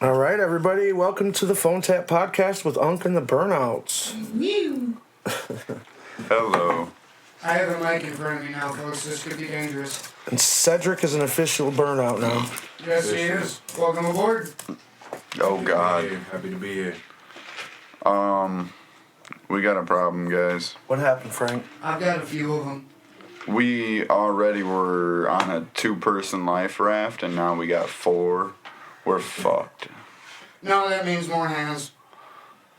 All right, everybody, welcome to the Phone Tap Podcast with Unk and the Burnouts. Hello. I have a mic in front of me now, folks. This could be dangerous. And Cedric is an official burnout now. Yes, he is. Welcome aboard. Oh God. Happy to be here. We got a problem, guys. What happened, Frank? I've got a few of them. We already were on a 2-person life raft, and now we got 4. We're fucked. No, that means more hands.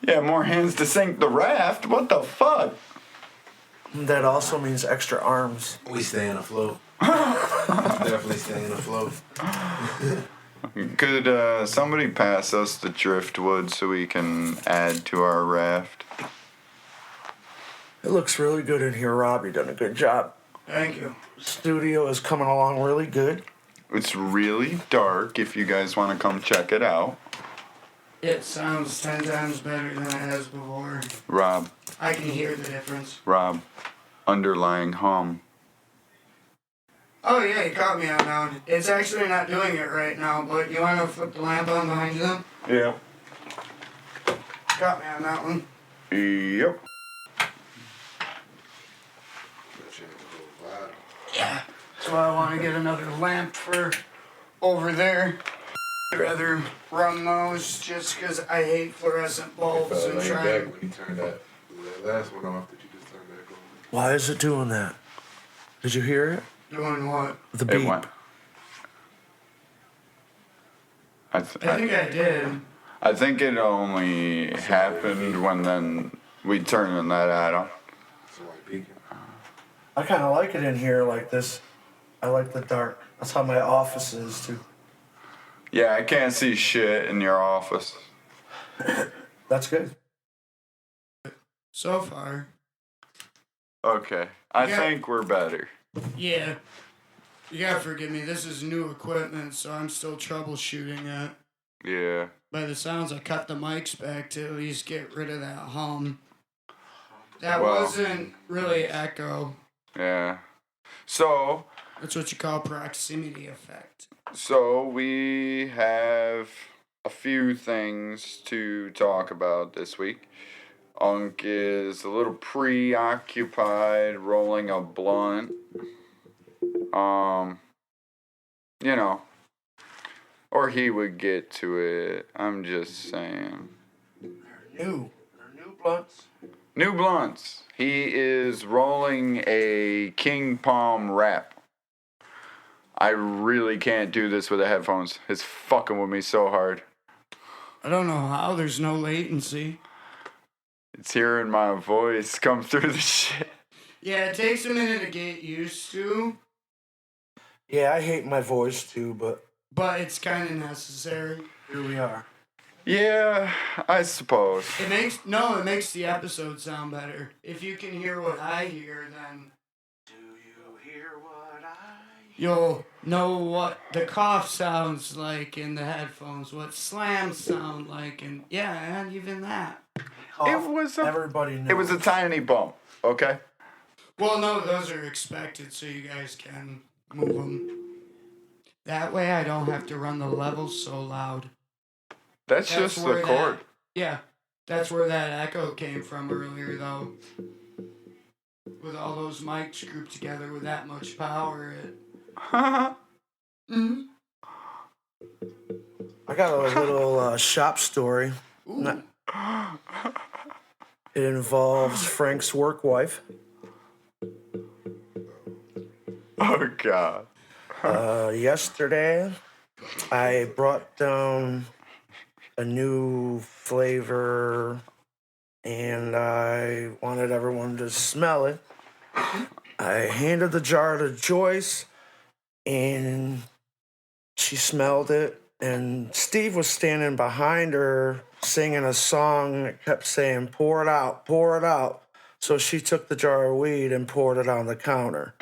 Yeah, more hands to sink the raft. What the fuck? That also means extra arms. We staying afloat. Definitely staying afloat. Could somebody pass us the driftwood so we can add to our raft? It looks really good in here, Rob. You done a good job. Thank you. Studio is coming along really good. It's really dark if you guys want to come check it out. It sounds 10 times better than it has before. Rob, I can hear the difference. underlying hum. Oh, yeah, you caught me on that one. It's actually not doing it right now, but you want to flip the lamp on behind you then? Yeah. Caught me on that one. Yep. Yeah. So I want to get another lamp for over there. I'd rather run those just because I hate fluorescent bulbs and Laying trying. back when you turned that last one off that you just turned back on. Why is it doing that? Did you hear it? Doing what? The It beep. went. I think I did. I think it only happened when then we turned that on. So like peeking. I kind of like it in here like this. I like the dark. That's how my office is, too. Yeah, I can't see shit in your office. That's good. So far. Okay, I Yeah. think we're better. Yeah. You gotta forgive me. This is new equipment, so I'm still troubleshooting it. Yeah. By the sounds, I cut the mics back to at least get rid of that hum. That Well. wasn't really echo. Yeah. So That's what you call proximity effect. we have a few things to talk about this week. Unk is a little preoccupied rolling a blunt. You know, or he would get to it. I'm just saying. New. They're new blunts. New blunts. He is rolling a King Palm wrap. I really can't do this with the headphones. It's fucking with me so hard. I don't know how. There's no latency. It's hearing my voice come through the shit. Yeah, it takes a minute to get used to, Yeah, I hate my voice, too, but but it's kind of necessary. here we are. Yeah, I suppose. It makes the episode sound better. If you can hear what I hear, then Do you hear what I you'll know what the cough sounds like in the headphones, what slams sound like, and yeah, and even that. It was a, Everybody knows. it was a tiny bump, okay? Well, no, those are expected, so you guys can move them. That way I don't have to run the levels so loud. That's That's just the where chord. Yeah, that's where that echo came from earlier, though. With all those mics grouped together with that much power, it... Mm-hmm. I got a little shop story. Ooh. It involves Frank's work wife. Oh, God. Yesterday, I brought down a new flavor, and I wanted everyone to smell it. I handed the jar to Joyce, and she smelled it, and Steve was standing behind her singing a song that kept saying, "Pour it out, pour it out." So she took the jar of weed and poured it on the counter.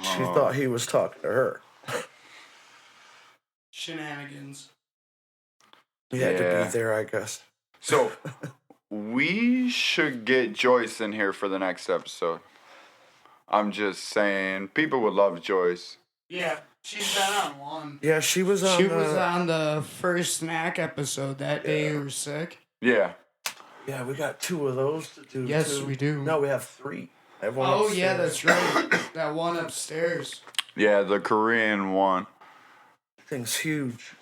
She thought he was talking to her. Shenanigans. He had to Yeah. be there, I guess. So, we should get Joyce in here for the next episode. I'm just saying, people would love Joyce. Yeah, She's been on one. Yeah, she was on. She was on the first snack episode that day. You were sick. Yeah. Yeah, we got 2 of those to do. Yes, too. we do. No, we have 3. I have one Oh yeah, upstairs. that's right. That one upstairs. Yeah, the Korean one. Thing's huge.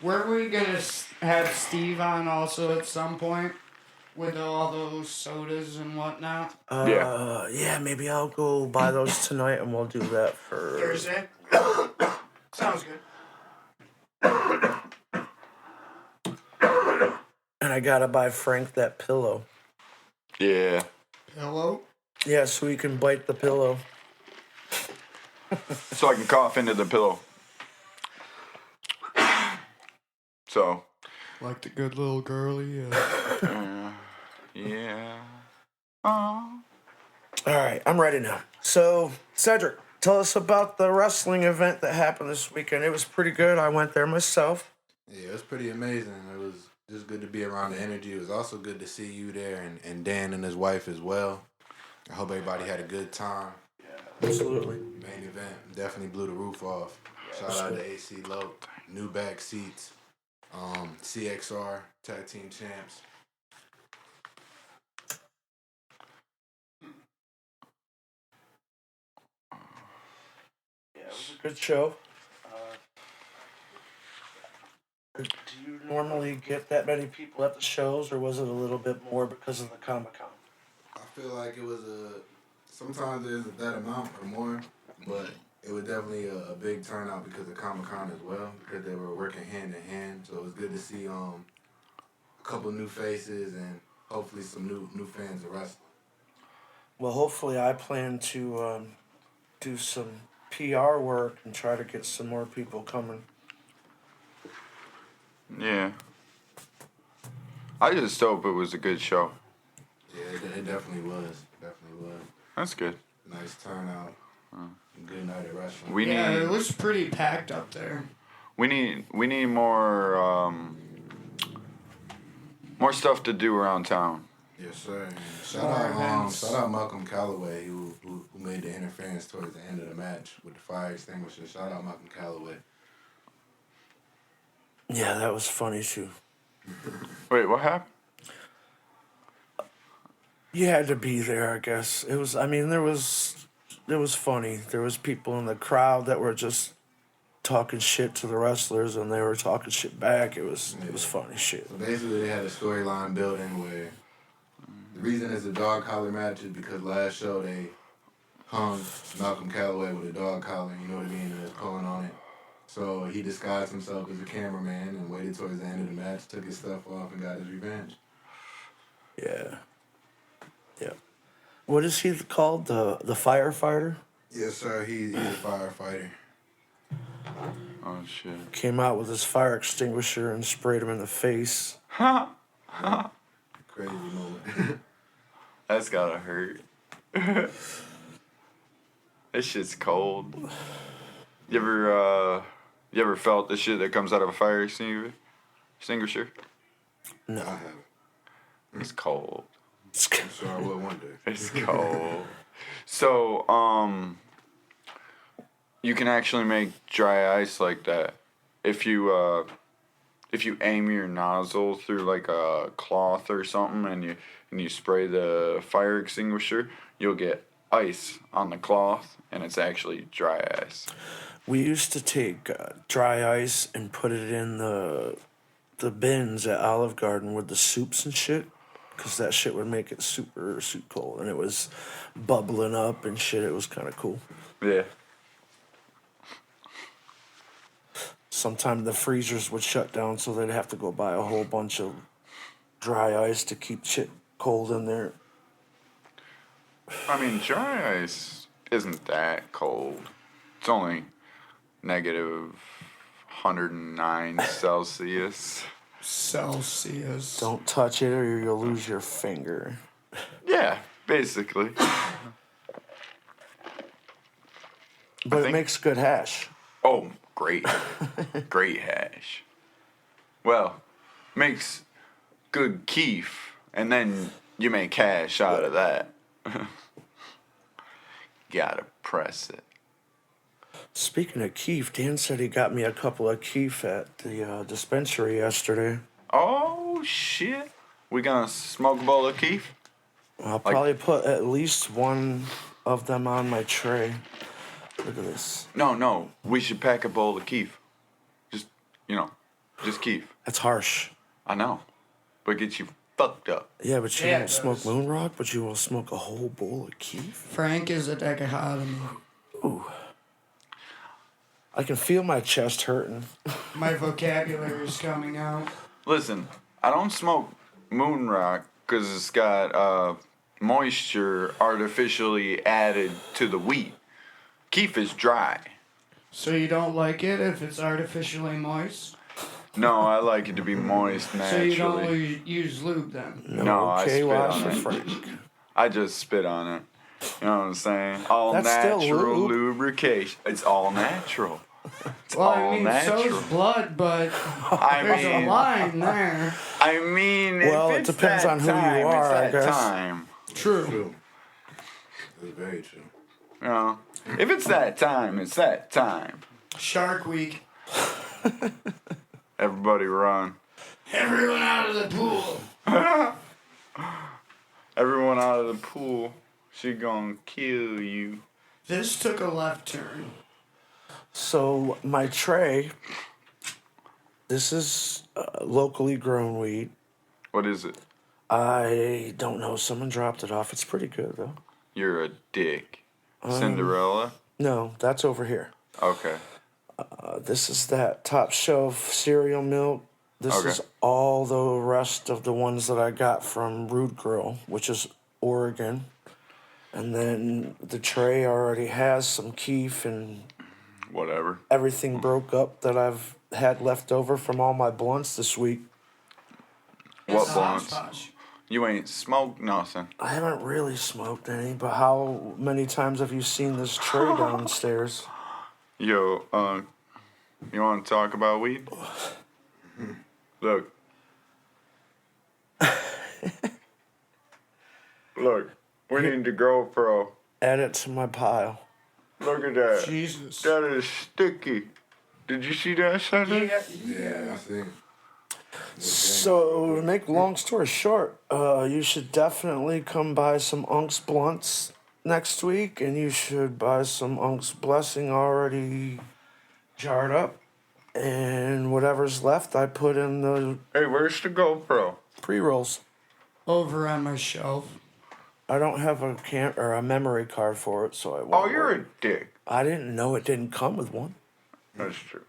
Were we gonna have Steve on also at some point with all those sodas and whatnot? Yeah, maybe I'll go buy those tonight and we'll do that for Thursday. Sounds good. And I gotta buy Frank that pillow. Yeah. Hello. Yeah, so he can bite the pillow. So I can cough into the pillow. So. Like the good little girlie. Yeah. All right, I'm ready now. So, Cedric, tell us about the wrestling event that happened this weekend. It was pretty good. I went there myself. Yeah, it was pretty amazing. It was just good to be around the energy. It was also good to see you there and Dan and his wife as well. I hope everybody had a good time. Absolutely. Main event definitely blew the roof off. Shout out to AC Low, new back seats, CXR tag team champs. Yeah, it was a good show. Do you normally get that many people at the shows, or was it a little bit more because of the Comic-Con? I feel like it was sometimes there's that amount or more, but it was definitely a big turnout because of Comic-Con as well, because they were working hand in hand. So it was good to see a couple new faces and hopefully some new fans of wrestling. Well, hopefully I plan to do some PR work and try to get some more people coming. Yeah. I just hope it was a good show. Yeah, it definitely was. Definitely was. That's good. Nice turnout. Good night at wrestling. We Yeah, need it was pretty packed up there. we need more more stuff to do around town. Yes, sir. And More events. shout out Malcolm Calloway who made the interference towards the end of the match with the fire extinguisher. Shout out Malcolm Calloway. Yeah, that was funny too. Wait, what happened? You had to be there, I guess. It was. I mean, it was funny. There was people in the crowd that were just talking shit to the wrestlers, and they were talking shit back. It was funny shit. So basically, they had a storyline building where the reason it's a dog collar match is because last show they hung Malcolm Calloway with a dog collar, you know what I mean, and there's pulling on it. So he disguised himself as a cameraman and waited towards the end of the match, took his stuff off, and got his revenge. Yeah. Yeah. What is he called? The firefighter? Yes, sir. He's a firefighter. Oh shit. Came out with his fire extinguisher and sprayed him in the face. Ha! Crazy moment. That's gotta hurt. This shit's cold. You ever felt the shit that comes out of a fire extinguisher? No. I have. It's cold. I'm sure I will one day. It's cold. So, you can actually make dry ice like that. If you aim your nozzle through like a cloth or something and you spray the fire extinguisher, you'll get ice on the cloth and it's actually dry ice. We used to take dry ice and put it in the bins at Olive Garden with the soups and shit, because that shit would make it super cold, and it was bubbling up and shit. It was kind of cool. Yeah. Sometimes the freezers would shut down, so they'd have to go buy a whole bunch of dry ice to keep shit cold in there. I mean, dry ice isn't that cold. It's only negative 109 Celsius. Celsius. Don't touch it or you'll lose your finger. Yeah, basically. But think- it makes good hash. Oh, great. Great hash. Well, makes good keef, and then you make hash out of that. Gotta press it. Speaking of Keef, Dan said he got me a couple of Keef at the dispensary yesterday. Oh shit! We gonna smoke a bowl of Keef? I'll probably put at least one of them on my tray. Look at this. No. We should pack a bowl of Keef. Just just Keef. That's harsh. I know, but get you fucked up. Yeah, but you Yeah, won't it smoke does. Moon Rock, but you will smoke a whole bowl of Keef? Frank is a dichotomy. Ooh. I can feel my chest hurting. My vocabulary is coming out. Listen, I don't smoke Moon Rock because it's got moisture artificially added to the weed. Keef is dry. So you don't like it if it's artificially moist? No, I like it to be moist So naturally. you don't use lube then? No, I spit K-Wash on or it. Frank. I just spit on it. You know what I'm saying? All That's still natural lube. lubrication. It's all natural. It's Well, all I mean, natural. so's blood, but I there's a mean, line there. I mean, Well, if it it's depends that on who you time, are, I it's that guess. time. True. True. That's very true. You know, if it's that time, it's that time. Shark Week. Everybody run. Everyone out of the pool. Everyone out of the pool. She gonna kill you. This took a left turn. So my tray, this is locally grown weed. What is it? I don't know. Someone dropped it off. It's pretty good though. You're a dick. Cinderella? No, that's over here. Okay. This is that top shelf cereal milk. This Okay. is all the rest of the ones that I got from Root Grill, which is Oregon. And then the tray already has some Keef and Whatever. everything broke up that I've had left over from all my blunts this week. What It's a blunts? hodgepodge. You ain't smoked nothing. I haven't really smoked any, but how many times have you seen this tray downstairs? Yo, you want to talk about weed? Look. Look, we need to GoPro. Add it to my pile. Look at that. Jesus. That is sticky. Did you see that, Saturday? Yeah, I think. So, to make a long story short, you should definitely come buy some Unk's blunts next week, and you should buy some Unk's Blessing already jarred up. And whatever's left, I put in the Hey, where's the GoPro? pre-rolls. Over on my shelf. I don't have a memory card for it, so I won't. Oh, you're a dick. I didn't know it didn't come with one. That's true.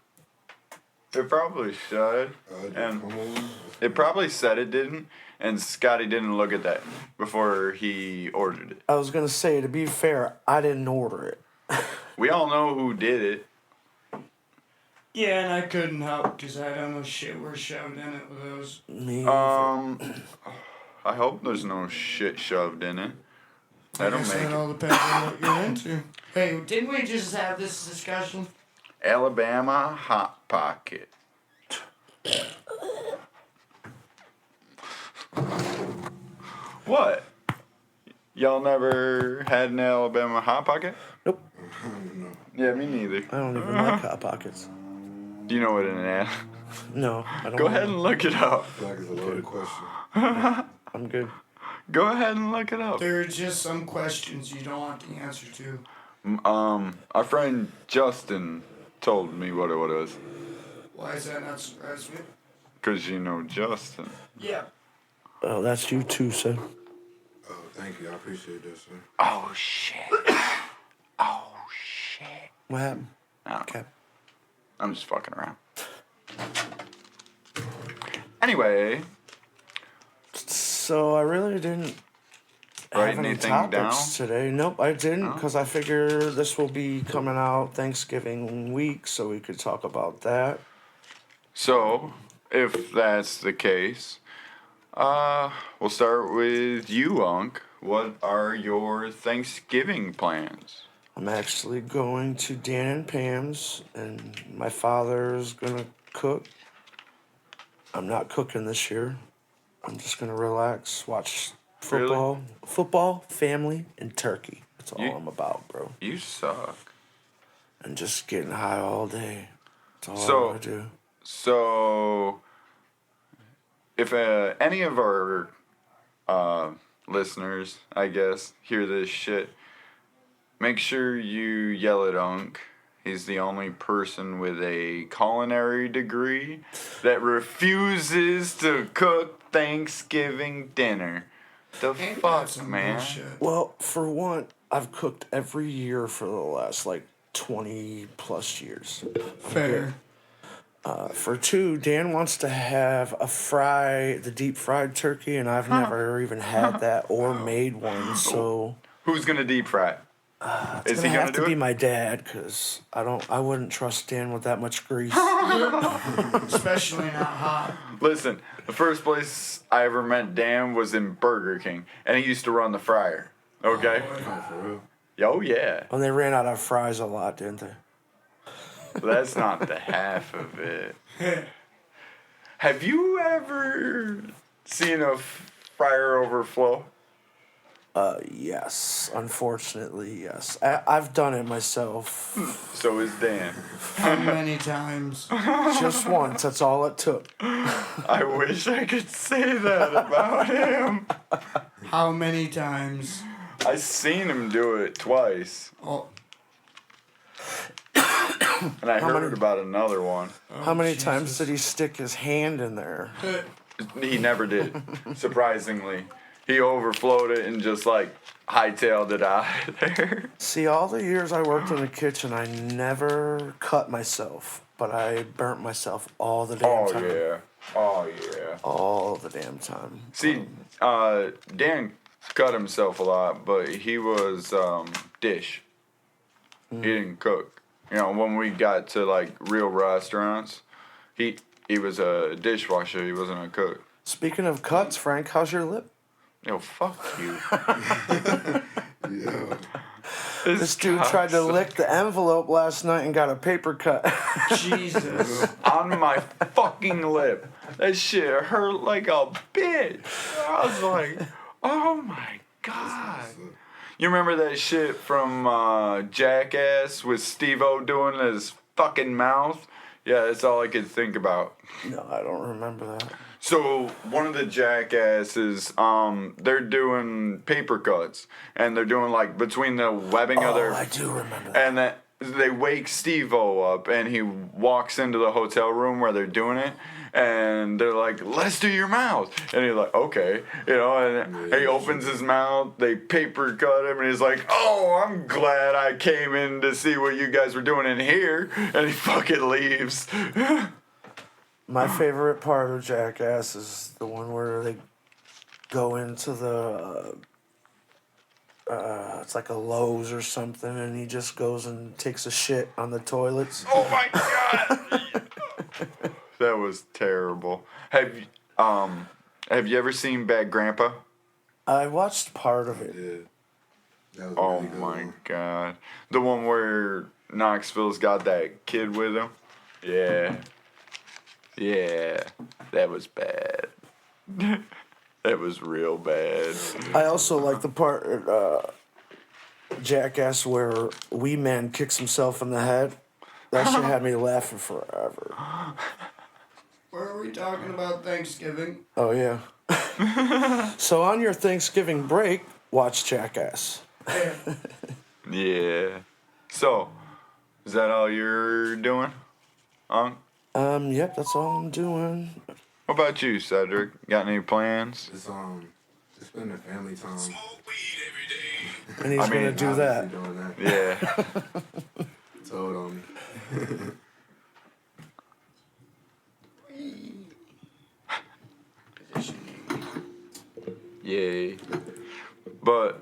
It probably should. And Come on. it probably said it didn't, and Scotty didn't look at that before he ordered it. I was gonna say, to be fair, I didn't order it. We all know who did it. Yeah, and I couldn't help because I don't know shit we're shoved in it with those. Me, I hope there's no shit shoved in it. That'll I guess make it it. all depends on what you're into. Hey, didn't we just have this discussion? Alabama Hot Pocket. What? Y'all never had an Alabama Hot Pocket? Nope. Yeah, me neither. I don't even like Hot Pockets. Do you know what an ad? No, I don't. Go want- ahead and look it up. I feel like it's a loaded question. I'm good. Go ahead and look it up. There are just some questions you don't want the answer to. Our friend Justin told me what it was. Why is that not surprise me? Cause you know Justin. Yeah. Oh, that's you too, sir. Oh, thank you. I appreciate that, sir. Oh shit. Oh shit. What happened? No, Okay. I'm just fucking around. Anyway, So I really didn't Write have any anything topics down? today. Nope, I didn't, No? because I figure this will be coming out Thanksgiving week, so we could talk about that. so if that's the case, we'll start with you, Unc. What are your Thanksgiving plans? I'm actually going to Dan and Pam's, and my father's gonna cook. I'm not cooking this year. I'm just gonna relax, watch football, family, and turkey. That's all You- I'm about, bro. You suck. and just getting high all day. That's all So- I want to do. So, if any of our listeners, I guess, hear this shit, make sure you yell at Unc. He's the only person with a culinary degree that refuses to cook Thanksgiving dinner. The Ain't that fuck, some man? bullshit? Well, for one, I've cooked every year for the last 20 plus years. Fair. For two, Dan wants to have the deep fried turkey, and I've never even had that or made one. So Who's gonna deep fry it? it's Is gonna he gonna have to do be it? my dad, cause I wouldn't trust Dan with that much grease. Especially not hot. Listen, the first place I ever met Dan was in Burger King, and he used to run the fryer. Okay? Oh, for real? Oh, yeah. And they ran out of fries a lot, didn't they? That's not the half of it. Have you ever seen a fryer overflow? Yes. Unfortunately, yes. I've done it myself. So is Dan. How many times? Just once. That's all it took. I wish I could say that about him. How many times? I seen him do it twice, Oh, and I How heard many- about another one. How many Jesus. times did he stick his hand in there? He never did, surprisingly. He overflowed it and just hightailed it out of there. See, all the years I worked in the kitchen, I never cut myself, but I burnt myself all the damn Oh time. yeah. Oh yeah. All the damn time. See, Dan cut himself a lot, but he was dish. He didn't cook. You know, when we got to real restaurants, he was a dishwasher. He wasn't a cook. Speaking of cuts, Frank, how's your lip? Yo, fuck you. Yeah. This dude tried to lick the envelope last night and got a paper cut. Jesus. on my fucking lip. That shit hurt like a bitch. I was like, oh my god. You remember that shit from Jackass with Steve-O doing his fucking mouth? Yeah, that's all I could think about. No, I don't remember that. So one of the jackasses, they're doing paper cuts, and they're doing between the webbing of Oh, their I do remember that. and that they wake Steve-O up, and he walks into the hotel room where they're doing it, and they're like, let's do your mouth. And he's like, okay. And he opens his mouth, they paper cut him, and he's like, oh, I'm glad I came in to see what you guys were doing in here. And he fucking leaves. My favorite part of Jackass is the one where they go into the it's like a Lowe's or something, and he just goes and takes a shit on the toilets. Oh my god! That was terrible. Have you ever seen Bad Grandpa? I watched part of it. Yeah. That was a Oh really good my one. god. The one where Knoxville's got that kid with him? Yeah. Yeah. That was bad. That was real bad. I also like the part Jackass where Wee Man kicks himself in the head. That shit had me laughing forever. Were we talking about Thanksgiving? Oh yeah. So on your Thanksgiving break, watch Jackass. Yeah. So, is that all you're doing? Yep, that's all I'm doing. What about you, Cedric? Got any plans? Just spending family time. And he's I mean, gonna do that. Obviously doing that. Yeah. Told on me. Yay. But,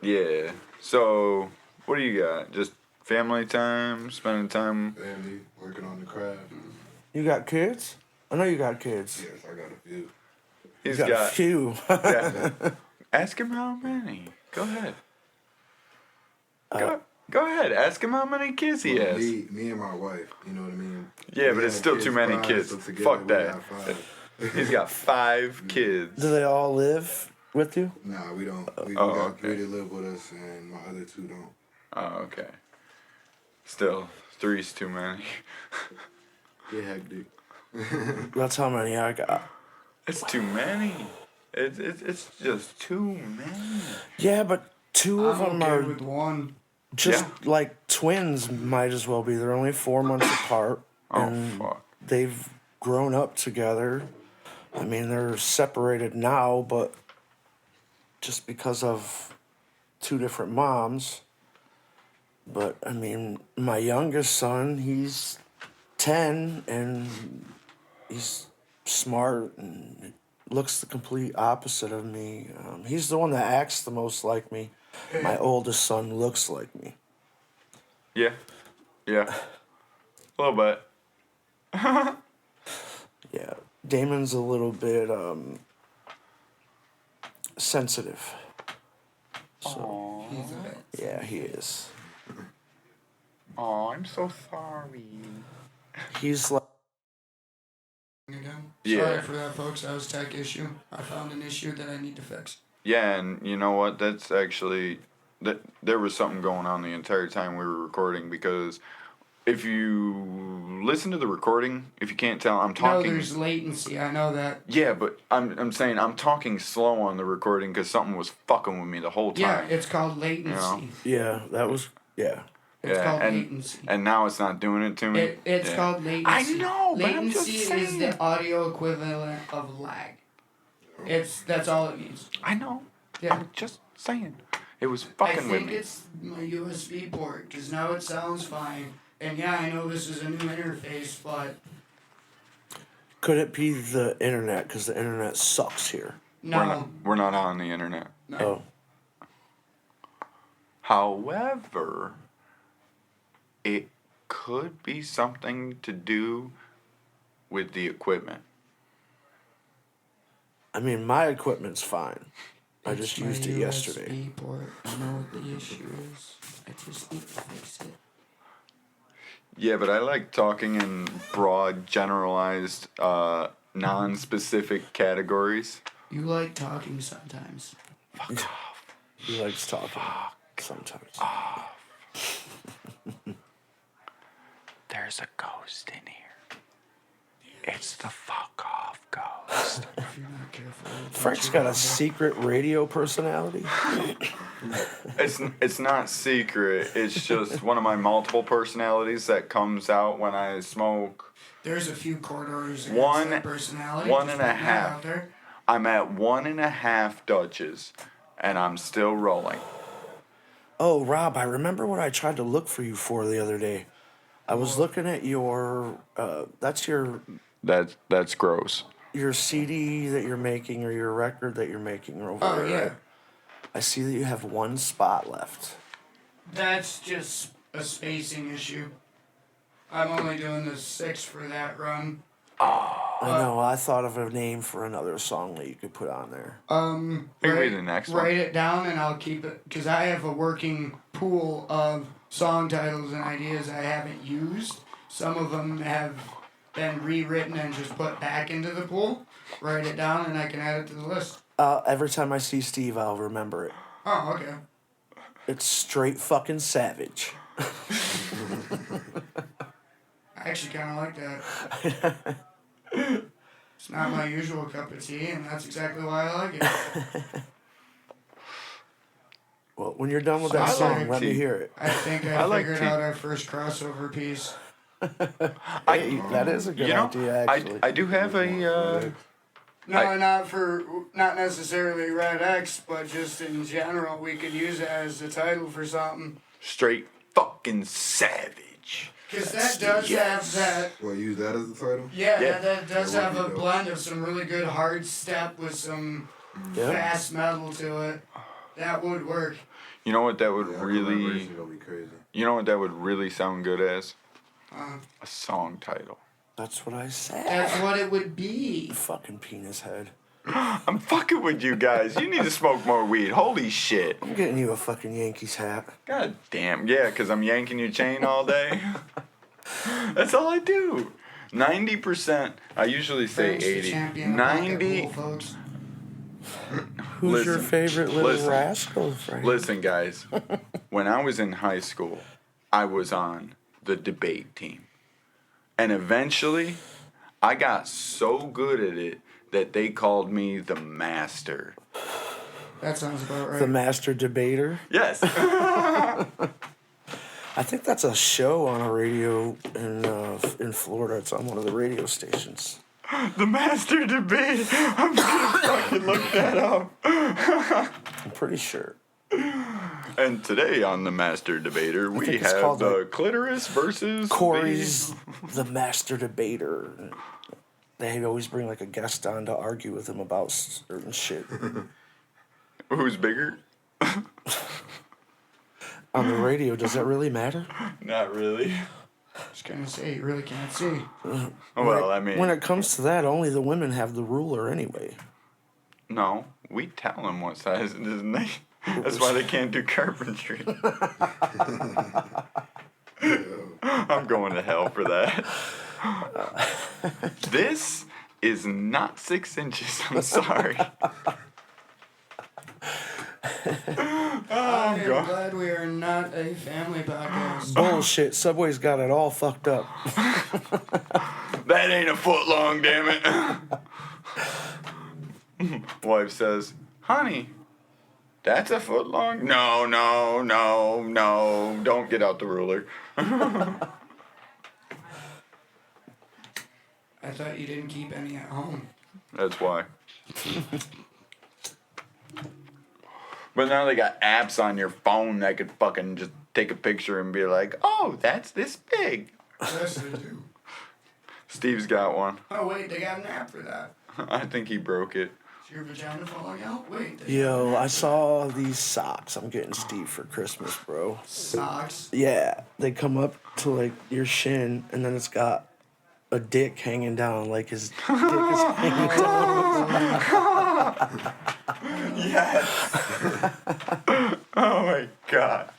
yeah. So, what do you got? Just family time, spending time? Family, working on the craft. You got kids? I know you got kids. Yes, I got a few. He's You got a got. few. Yeah. Ask him how many. Go ahead. Go ahead. Ask him how many kids he has. Me and my wife, you know what I mean? Yeah, but We it's had still too many prior, kids. so together Fuck we that. got 5. He's got 5 kids. Do they all live with you? Nah, we don't. We Oh, got okay. 3 that live with us, and my other 2 don't. Oh, okay. Still, 3's too many. Get hectic. That's how many I got. It's too many. It's just too many. Yeah, but two of I'm them okay are with one. just Yeah. like twins. Might as well be. They're only 4 months apart, Oh, and fuck. they've grown up together. I mean, they're separated now, but just because of two different moms. But I mean, my youngest son, he's 10 and he's smart and looks the complete opposite of me. He's the one that acts the most like me. My oldest son looks like me. Yeah. Yeah. A little bit. Yeah, Damon's a little bit sensitive. So He's a bit. yeah, he is. Oh, I'm so sorry. He's like. Again. Yeah. Sorry for that, folks. That was a tech issue. I found an issue that I need to fix. Yeah, and you know what? That's actually that there was something going on the entire time we were recording because if you listen to the recording, if you can't tell, I'm No, talking. there's latency. I know that. Yeah, but I'm saying I'm talking slow on the recording because something was fucking with me the whole Yeah, time. it's called latency. know. Yeah, that was. Yeah. It's Yeah, called and latency. and now it's not doing it to me. It's Yeah. called latency. I know, but I'm just latency is saying. the audio equivalent of lag. That's all it means. I know. Yeah. I'm just saying. It was I fucking with think me. it's my USB port because now it sounds fine. And yeah, I know this is a new interface, but Could it be the internet? Because the internet sucks here. no. We're not on the internet. No. Oh. However, it could be something to do with the equipment. I mean, my equipment's fine. I It's just my used it yesterday. USB port. I know what the issue is. I just need to fix it. Yeah, but I like talking in broad, generalized, non-specific categories. You like talking sometimes. He likes talking sometimes. There's a ghost in here. It's the fuck off ghost. If you're not careful. it'll get Frank's you got a over. secret radio personality. It's not secret. It's just one of my multiple personalities that comes out when I smoke. There's a few corridors against One- that personality. one Just and a putting that half. out there. I'm at 1.5 Dutches, and I'm still rolling. Oh, Rob, I remember what I tried to look for you for the other day. I was looking at your, that's That's gross. your CD that you're making or your record that you're making over Oh there. yeah. right? I see that you have one spot left. That's just a spacing issue. I'm only doing the 6 for that run. I know, I thought of a name for another song that you could put on there. Maybe write, the next one. write it down and I'll keep it because I have a working pool of song titles and ideas I haven't used. Some of them have been rewritten and just put back into the pool. Write it down and I can add it to the list. Every time I see Steve, I'll remember it. Oh, okay. It's straight fucking savage. I actually kind of like that. It's not my usual cup of tea, and that's exactly why I like it. Well, when you're done with that I song, like let me tea. hear it. I think I, I like figured tea. out our first crossover piece. Hey, that is a good idea, actually. I do have a. No, not necessarily Red X, but just in general, we could use it as the title for something. Straight fucking savage. Because that does have that. Well, use that as the title? Yeah, Yeah. that does That have would a be dope. blend of some really good hard step with some Yeah. fast metal to it. That would work. You know what that would Yeah, really. collaboration gonna be crazy. You know what that would really sound good as? Uh, A song title. That's what I said. that's what it would be. Fucking penis head. I'm fucking with you guys. You need to smoke more weed. Holy shit. I'm getting you a fucking Yankees hat. God damn. Yeah, because I'm yanking your chain all day. That's all I do. 90%. I usually say Frank's the 80. champion of pocket 90. pool, folks. Who's your Listen, favorite little listen. rascal, Frank? Listen, guys. When I was in high school, I was on the debate team. And eventually, I got so good at it that they called me the master. That sounds about right. The master debater. Yes. I think that's a show on a radio in Florida. It's on one of the radio stations. The master debate. I'm gonna fucking look that up. I'm pretty sure. And today on the Master Debater, we think it's have called, the like, clitoris versus Corey's the master debater. They always bring like a guest on to argue with him about certain shit. who's bigger. On the radio, does that really matter? Not really. Just gonna say, you really can't see. Well, I mean, When it comes to that, only the women have the ruler anyway. no, we tell them what size it is, and they. That's why they can't do carpentry. I'm going to hell for that. This is not 6 inches. I'm sorry. I'm glad we are not a family podcast. Bullshit. Subway's got it all fucked up. That ain't a foot long, damn it. Wife says, honey, that's a foot long? No, no, no, no. Don't get out the ruler. I thought you didn't keep any at home. That's why. But now they got apps on your phone that could fucking just take a picture and be like, oh, that's this big. Yes, they do. Steve's got one. Oh, wait, they got an app for that. I think he broke it. Is your vagina falling out? Wait. Yo, I saw these socks I'm getting Steve for Christmas, bro. Socks. Yeah, they come up to like your shin, and then it's got a dick hanging down, like his dick is hanging down. Yes. Oh my god.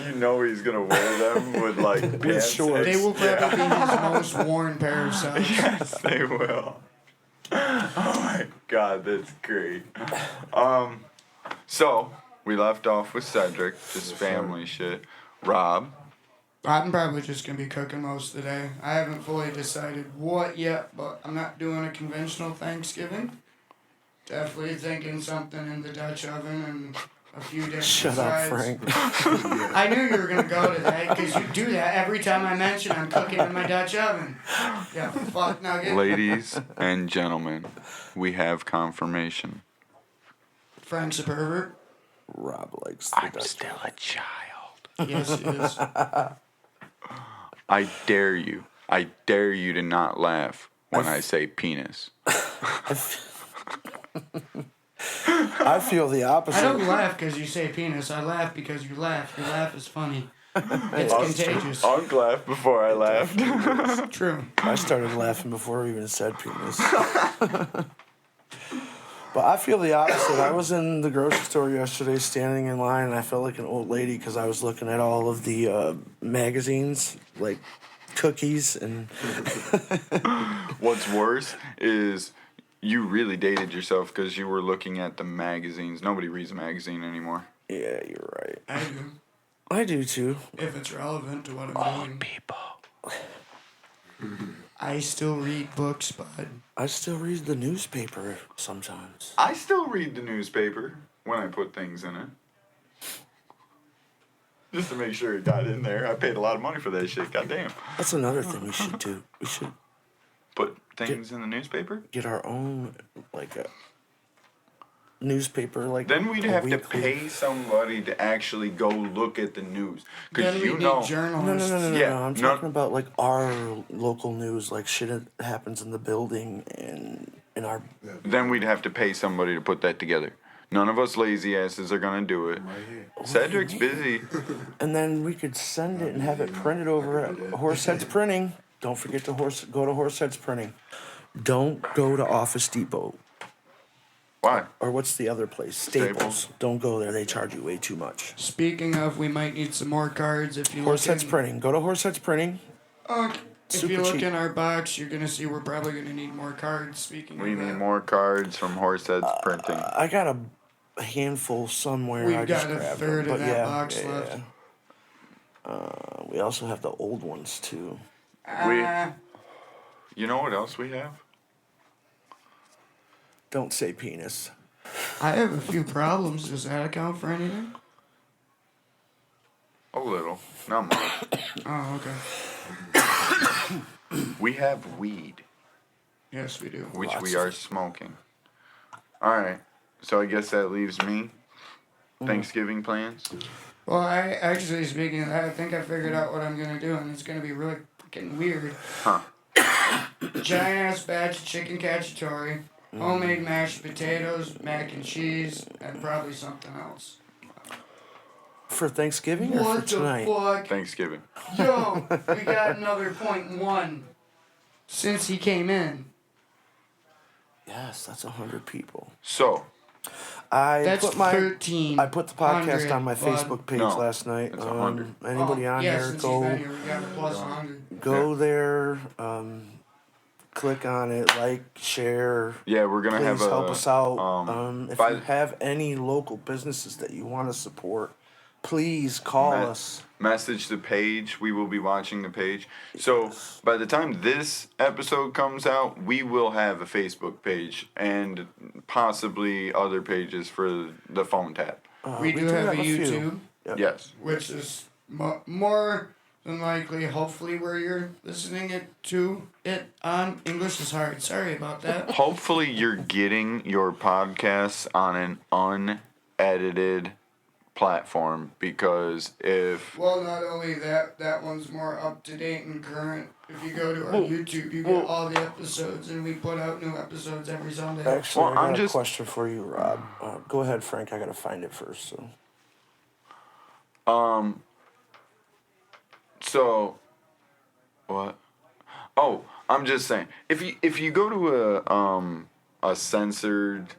You know he's gonna wear them with like pants. shorts. They will probably be his most worn pair of socks. Yes, they will. Oh my god, that's great. So we left off with Cedric, just family shit. Rob. I'm probably just gonna be cooking most of the day. I haven't fully decided what yet, but I'm not doing a conventional Thanksgiving. Definitely thinking something in the Dutch oven and a few different Shut up, sides. Frank. I knew you were gonna go to that because you do that every time I mention I'm cooking in my Dutch oven. Yeah, fuck nugget. Ladies and gentlemen, we have confirmation. Frank's a pervert. Rob likes the I'm Dutch. still a child. Yes, he is. I dare you to not laugh when I say penis. I feel the I opposite. don't laugh because you say penis. I laugh because you laugh. Your laugh is funny. It's contagious. I'll laugh before I laughed. True. I started laughing before we even said penis. But I feel the opposite. I was in the grocery store yesterday standing in line, and I felt like an old lady because I was looking at all of the magazines, like cookies and... What's worse is you really dated yourself because you were looking at the magazines. Nobody reads a magazine anymore. Yeah, you're right. I do. I do too. If it's relevant to what I'm doing. People. I still read books, bud. I still read the newspaper sometimes. I still read the newspaper when I put things in it. Just to make sure it got in there. I paid a lot of money for that shit, goddamn. That's another thing we should do. We should Put things in the newspaper? get our own, like, a newspaper, like Then we'd a have to weekly- pay somebody to actually go look at the news. Because Then we you need know... No, journalists. Yeah, I'm no- talking about like our local news, like shit that happens in the building and in our. Then we'd have to pay somebody to put that together. None of us lazy asses are gonna do it. Cedric's busy. And then we could send it and have it printed over at Horseheads Printing. Go to Horseheads Printing. Don't go to Office Depot. Why? Or what's the other place? Staples. Don't go there. They charge you way too much. Speaking of, we might need some more cards if you Horseheads look in- Printing. Go to Horseheads Printing. If you super look cheap. in our box, you're gonna see we're probably gonna need more cards. Speaking We of need that. more cards from Horseheads Printing. I got a handful somewhere. We've I just got a grabbed third them. of But that yeah, box yeah, left. yeah. We also have the old ones too. You know what else we have? Don't say penis. I have a few problems. Does that account for anything? A little, not much. Oh, okay. We have weed, Yes, we do. which Lots we of are it. smoking. All right, so I guess that leaves me. Thanksgiving plans. Well, I actually, speaking of that, I think I figured out what I'm gonna do, and it's gonna be really freaking weird. Huh. Giant ass batch of chicken cacciatore, homemade mashed potatoes, mac and cheese, and probably something else. For Thanksgiving or for What the tonight? fuck? Thanksgiving. Yo, we got another .1 since he came in. Yes, that's 100 people. So, I That's put my 13. I put the podcast on my bud. Facebook page No, last night. it's 100. Anybody on yeah, there, since he's been go here, we got a plus 100. go there. Click on it, like, share. yeah, we're gonna Please have a help us out. If by- you have any local businesses that you want to support, please call Ma- us. message the page. We will be watching the page. So by the time this episode comes out, we will have a Facebook page and possibly other pages for the phone tap. We do have a few. YouTube, Yep. Yes. which is more than likely, hopefully, where you're listening to it on. English is hard. Sorry about that. Hopefully you're getting your podcasts on an unedited platform, because if Well, not only that, that one's more up to date and current. If you go to our YouTube, you get all the episodes, and we put out new episodes every Sunday. Actually, Well, I got I'm a just- question for you, Rob. Go ahead, Frank. I gotta find it first. So, what? Oh, I'm just saying. If you go to a censored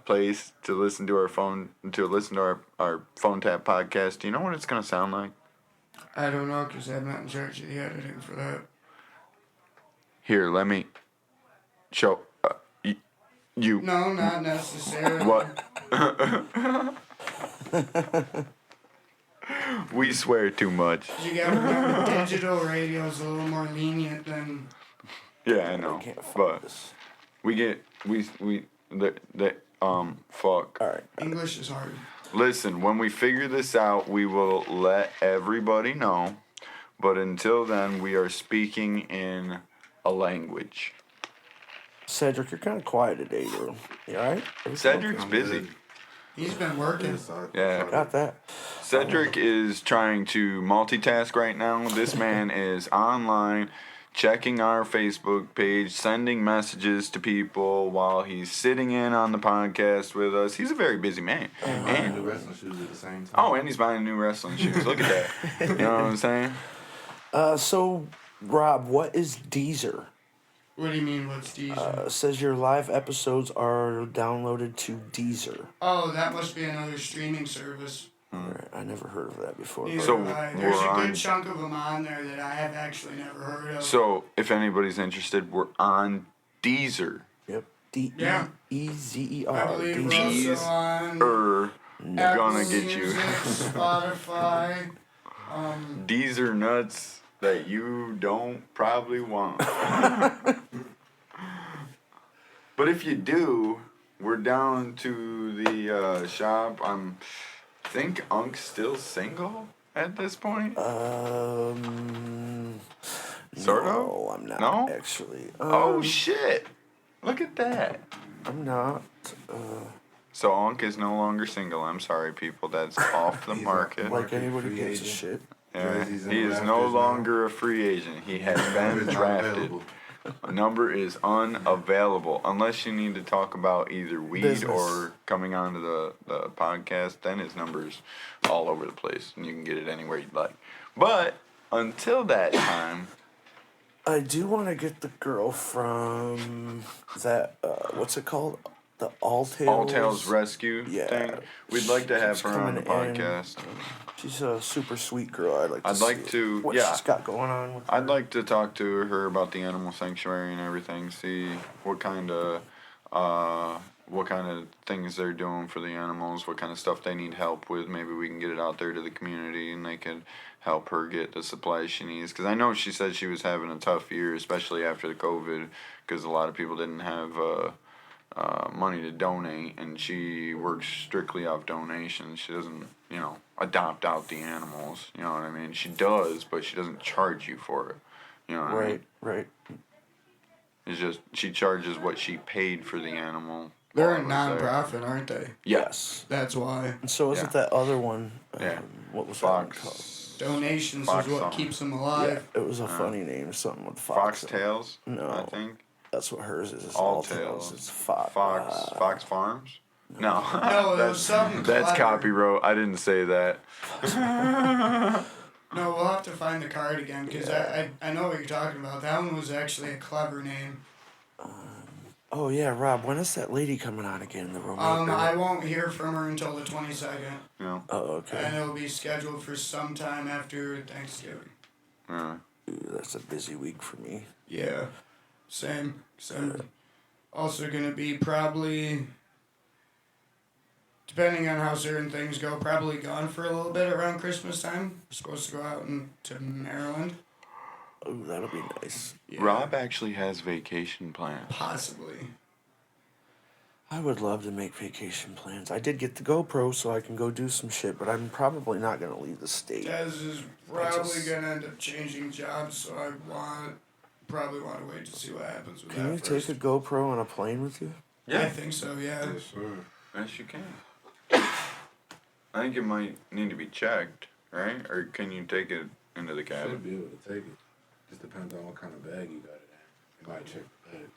place to listen to our phone tap podcast, do you know what it's gonna sound like? I don't know, because I'm not in charge of the editing for that. Here, let me show you. No, not necessarily. What? We swear too much. You gotta remember, digital radio is a little more lenient than. Yeah, I know. I can't find But this. fuck. All right. English is hard. Listen, when we figure this out, we will let everybody know. But until then, we are speaking in a language. Cedric, you're kind of quiet today, bro. You all right? Cedric's I'm busy. good. He's been working. Yeah. Got that. Cedric is trying to multitask right now. This man is online, checking our Facebook page, sending messages to people while he's sitting in on the podcast with us. He's a very busy man. Buying And new wrestling shoes at the same time. oh, and he's buying new wrestling shoes. Look at that. You know what I'm saying? So, Rob, what is Deezer? What do you mean, what's these? Says your live episodes are downloaded to Deezer. Oh, that must be another streaming service. All right, I never heard of that before. Neither So, have I. There's we're a on- good chunk of them on there that I have actually never heard of. So, if anybody's interested, we're on Deezer. Yep. Yeah. Deezer. I believe we're Deezer. also on Gonna Apple get Music, you. Spotify. Deezer nuts that you don't probably want. But if you do, we're down to the shop. I think Unk's still single at this point. Sort of? No, I'm not. No? Actually. Oh shit! Look at that. I'm not. So Unk is no longer single. I'm sorry, people. That's off the He's market. Like anybody free gives a agent. shit. Yeah, Jerseys and he is rafters no now. longer a free agent. He has Number been is not drafted. available. A number is unavailable unless you need to talk about either weed Business. or coming onto the podcast. Then his number's all over the place, and you can get it anywhere you'd like. But until that time, I do want to get the girl from that. What's it called? the All Tales. All Tales Rescue Yeah. thing. We'd like to have She's her on the coming in. podcast. She's a super sweet girl. I'd see like to- what yeah. she's got going on with I'd her. like to talk to her about the animal sanctuary and everything. See what kind of things they're doing for the animals. What kind of stuff they need help with. Maybe we can get it out there to the community and they can help her get the supplies she needs. Because I know she said she was having a tough year, especially after the COVID, because a lot of people didn't have money to donate, and she works strictly off donations. She doesn't, adopt out the animals. You know what I mean? She does, but she doesn't charge you for it. You know what I mean? Right. It's just she charges what she paid for the animal. They're a while it was there. non-profit, aren't they? Yes. That's why. And so is Yeah. it that other one? Yeah. What was that one called? Fox. Donations Fox is what something. keeps them Yeah, alive. it was a funny name, something with Fox. Foxtails. No. I think. That's what hers is. It's All All Tales. Tales. It's Fox. Fox Farms. No. No, it was that's something that's clever. copyright. I didn't say that. No, we'll have to find the card again because I know what you're talking about. That one was actually a clever name. Oh yeah, Rob. When is that lady coming on again? The Romeo. I won't hear from her until the 22nd, You know. Oh okay. and it'll be scheduled for some time after Thanksgiving. Yeah. Ooh, that's a busy week for me. Yeah, same. Also gonna be probably, depending on how certain things go, probably gone for a little bit around Christmas time. We're supposed to go out to Maryland. Ooh, that'll be nice. Yeah, Rob actually has vacation plans. possibly. I would love to make vacation plans. I did get the GoPro so I can go do some shit, but I'm probably not gonna leave the state. Des is probably just- gonna end up changing jobs, so I probably want to wait to see what happens with Can that you first. take a GoPro on a plane with you? I think so. Yeah. Yes, sir. Yes, you can. I think it might need to be checked, right? Or can you take it into the Should cabin? be able to take it. Just depends on what kind of bag you got it in. You might check the bag.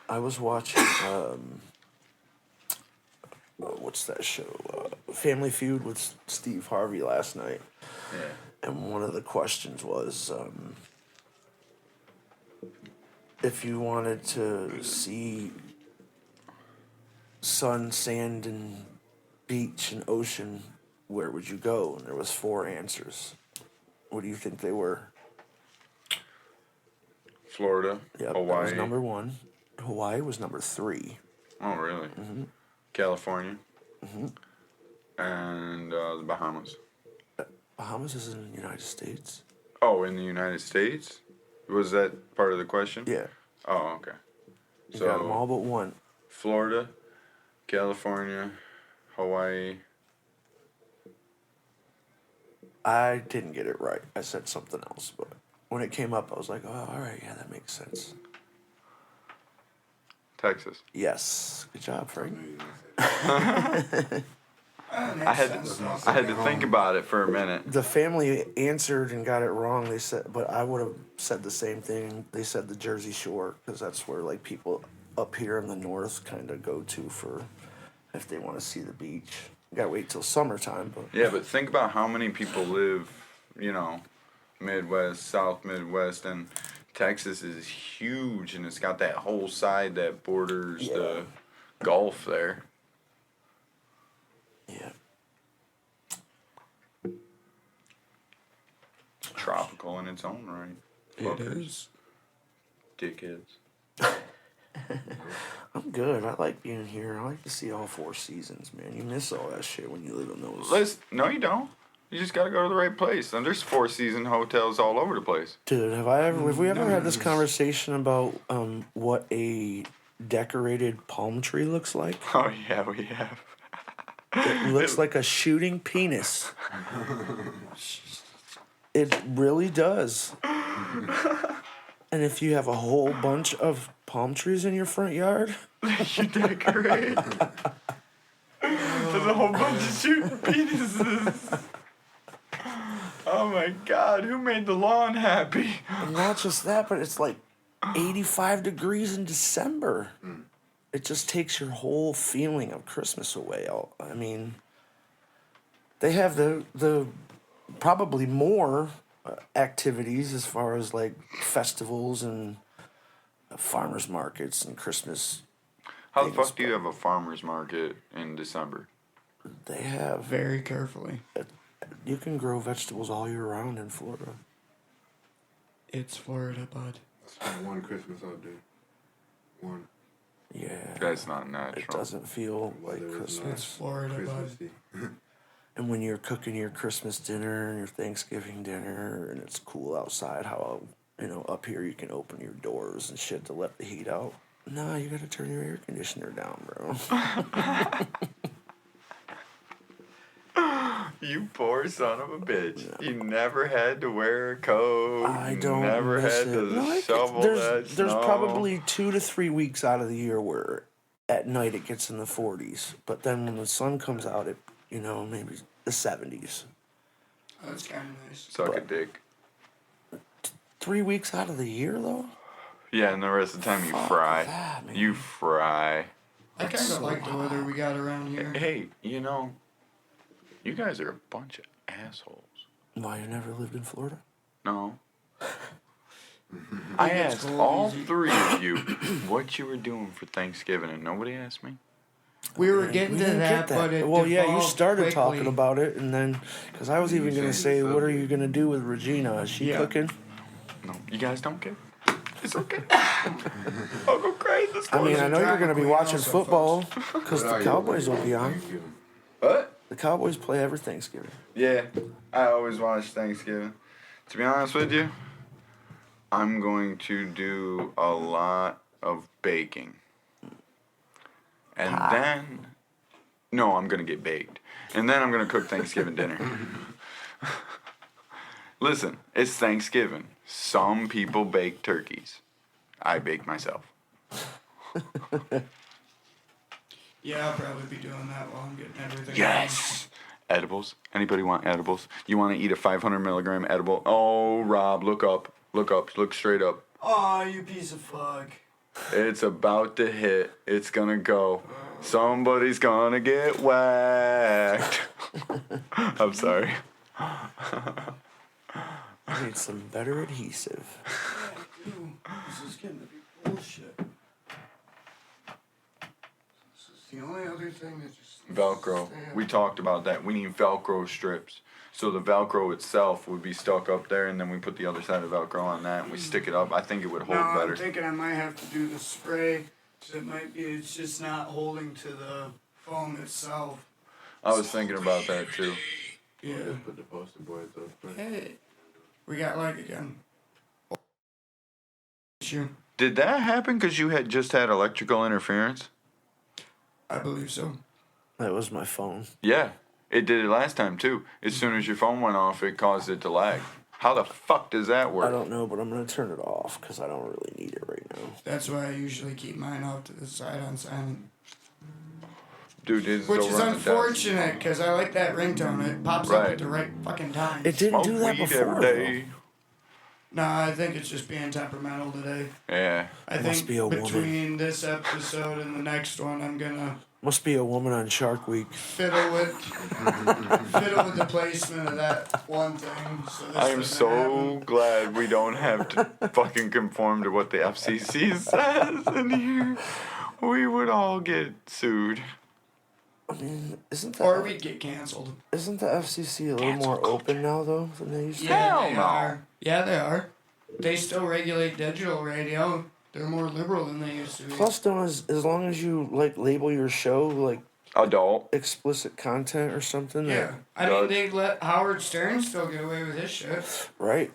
I was watching what's that show? Family Feud with Steve Harvey last night, Yeah. and one of the questions was if you wanted to see sun, sand, and beach and ocean, where would you go? And there was 4 answers. What do you think they were? Florida, Yep, Hawaii. that was number 1. Hawaii was number 3. Oh, really? Mm-hmm. California. And the Bahamas. Bahamas is in the United States. Oh, in the United States? Was that part of the question? Yeah, Oh, okay. you got them all So, but 1. Florida, California, Hawaii. I didn't get it right. I said something else, but when it came up, I was like, "Oh, all right, yeah, that makes sense." Texas. Yes, good job, Frank. I had to think about it for a minute. The family answered and got it wrong. They said, but I would have said the same thing. They said the Jersey Shore because that's where like people up here in the north kind of go to for if they want to see the beach. You gotta wait till summertime, but Yeah, but think about how many people live, Midwest, South Midwest, and Texas is huge, and it's got that whole side that borders the Gulf there. yeah, It's tropical in its own right. Fuckers. Dickheads. I'm good. I like being here. I like to see all 4 seasons, man. You miss all that shit when you live in those. No, you don't. You just gotta go to the right place. And there's 4-season hotels all over the place. Dude, have we ever had this conversation about what a decorated palm tree looks like? Oh yeah, we have. It looks like a shooting penis. It really does. And if you have a whole bunch of palm trees in your front yard, You decorate. There's a whole bunch of shooting penises. Oh my god, who made the lawn happy? and not just that, but it's like 85 degrees in December. It just takes your whole feeling of Christmas away. I mean, they have the probably more activities as far as like festivals and farmers markets and Christmas How the things, fuck do you have a farmer's market in December? They have. Very carefully. You can grow vegetables all year round in Florida. It's Florida, bud. Spent one Christmas out there. One. Yeah. That's not It natural. doesn't feel like Weather is It's Christmas. Florida, bud. Christmassy. And when you're cooking your Christmas dinner and your Thanksgiving dinner and it's cool outside, how, up here you can open your doors and shit to let the heat out. No, you gotta turn your air conditioner down, bro. You poor son of a bitch. You never had to wear a coat. I You don't never miss had it. to No, shovel that there's snow. probably 2 to 3 weeks out of the year where at night it gets in the 40s, but then when the sun comes out, it maybe the 70s. That's kind of nice. Suck a dick. 3 weeks out of the year though. Yeah, and the rest of the time you fry. that, man. You fry. I kind of so like the weather we got around here. Hey, you guys are a bunch of assholes. Why you never lived in Florida? No. I gets asked cold all easy. 3 of you what you were doing for Thanksgiving, and nobody asked me. We were getting We to didn't that, get but it well, yeah, you devolved started quickly. talking about it, and then because I was even gonna say, what are you gonna do with Regina? Is she Yeah. cooking? No, you guys don't care. It's okay. I'll go cry this I mean, I know you're drama gonna be queen watching also, football because What are the you Cowboys will gonna be do on. Thanksgiving? What? The Cowboys play every Thanksgiving. Yeah, I always watch Thanksgiving. To be honest with you, I'm going to do a lot of baking. And then, no, I'm going to get baked. And then I'm going to cook Thanksgiving dinner. Listen, it's Thanksgiving. Some people bake turkeys. I bake myself. Yeah, I'll probably be doing that while I'm getting everything. Yes! Edibles. Anybody want edibles? You want to eat a 500 milligram edible? Oh, Rob, look up. Look up. Look straight up. Oh, you piece of fuck. It's about to hit. It's gonna go. Somebody's gonna get whacked. I'm sorry. I need some better adhesive. This is getting to be bullshit. This is the only other thing that just... Velcro. We talked about that. We need Velcro strips. So the Velcro itself would be stuck up there, and then we put the other side of Velcro on that, and we stick it up. I think it would hold No, better. I'm thinking I might have to do the spray, because it's just not holding to the foam itself. I was thinking about that too. Yeah. Just put the poster boards up. But Hey, we got light again. You. Did that happen because you had just had electrical interference? I believe so. That was my phone. Yeah, it did it last time too. As soon as your phone went off, it caused it to lag. How the fuck does that work? I don't know, but I'm gonna turn it off because I don't really need it right now. That's why I usually keep mine off to the side on silent. Dude, it's Which over is on the desk. unfortunate, because I like that ringtone. It pops up Right. at the right fucking time. It didn't Smoke do that weed before. every day. Nah, I think it's just being temperamental today. Yeah. I Must think be a woman. between this episode and the next one, I'm gonna Must be a woman on Shark Week. fiddle with the placement of that one thing. So this I am doesn't so happen. glad we don't have to fucking conform to what the FCC says in here. We would all get sued. I mean, isn't Or the we'd get canceled. isn't the FCC a little more open now though than they used to? Yeah, Hell they no. are. Yeah, they are. They still regulate digital radio. They're more liberal than they used to be. Plus, don't as long as you label your show like Adult. explicit content or something. Yeah, I mean they let Howard Stern still get away with his shit. Right.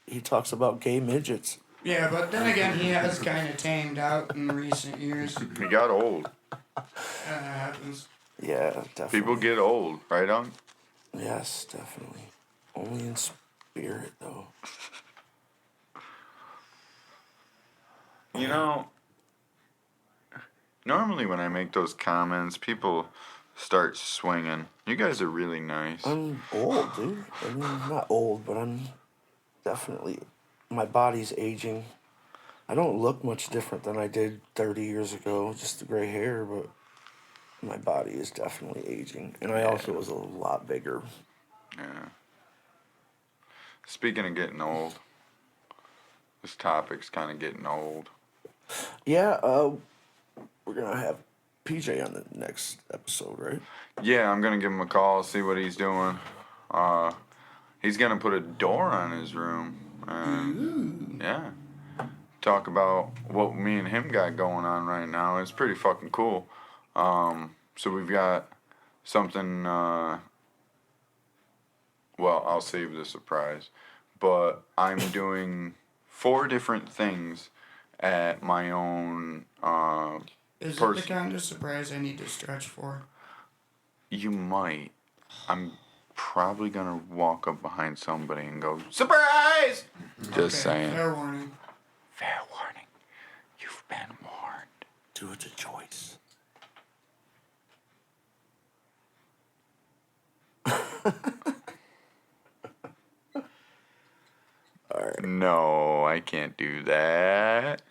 He talks about gay midgets. Yeah, but then again, he has kind of tamed out in recent years. He got old. That happens. Yeah, definitely. People get old, right on? Yes, definitely. Only in spirit though. You know, normally when I make those comments, people start swinging. You guys are really nice. I'm old, dude. I mean, not old, but I'm definitely. My body's aging. I don't look much different than I did 30 years ago. Just the gray hair, but my body is definitely aging. And I also was a lot bigger. Yeah. Speaking of getting old, this topic's kind of getting old. Yeah, we're gonna have PJ on the next episode, right? Yeah, I'm gonna give him a call, see what he's doing. He's gonna put a door on his room, and yeah, talk about what me and him got going on right now. It's pretty fucking cool. So we've got something. Well, I'll save the surprise, but I'm doing 4 different things at my own. Is it the kind of surprise I need to stretch for? You might. I'm probably gonna walk up behind somebody and go, surprise! Just saying. Fair warning. Fair warning. You've been warned. Do it to Joyce. No, I can't do that.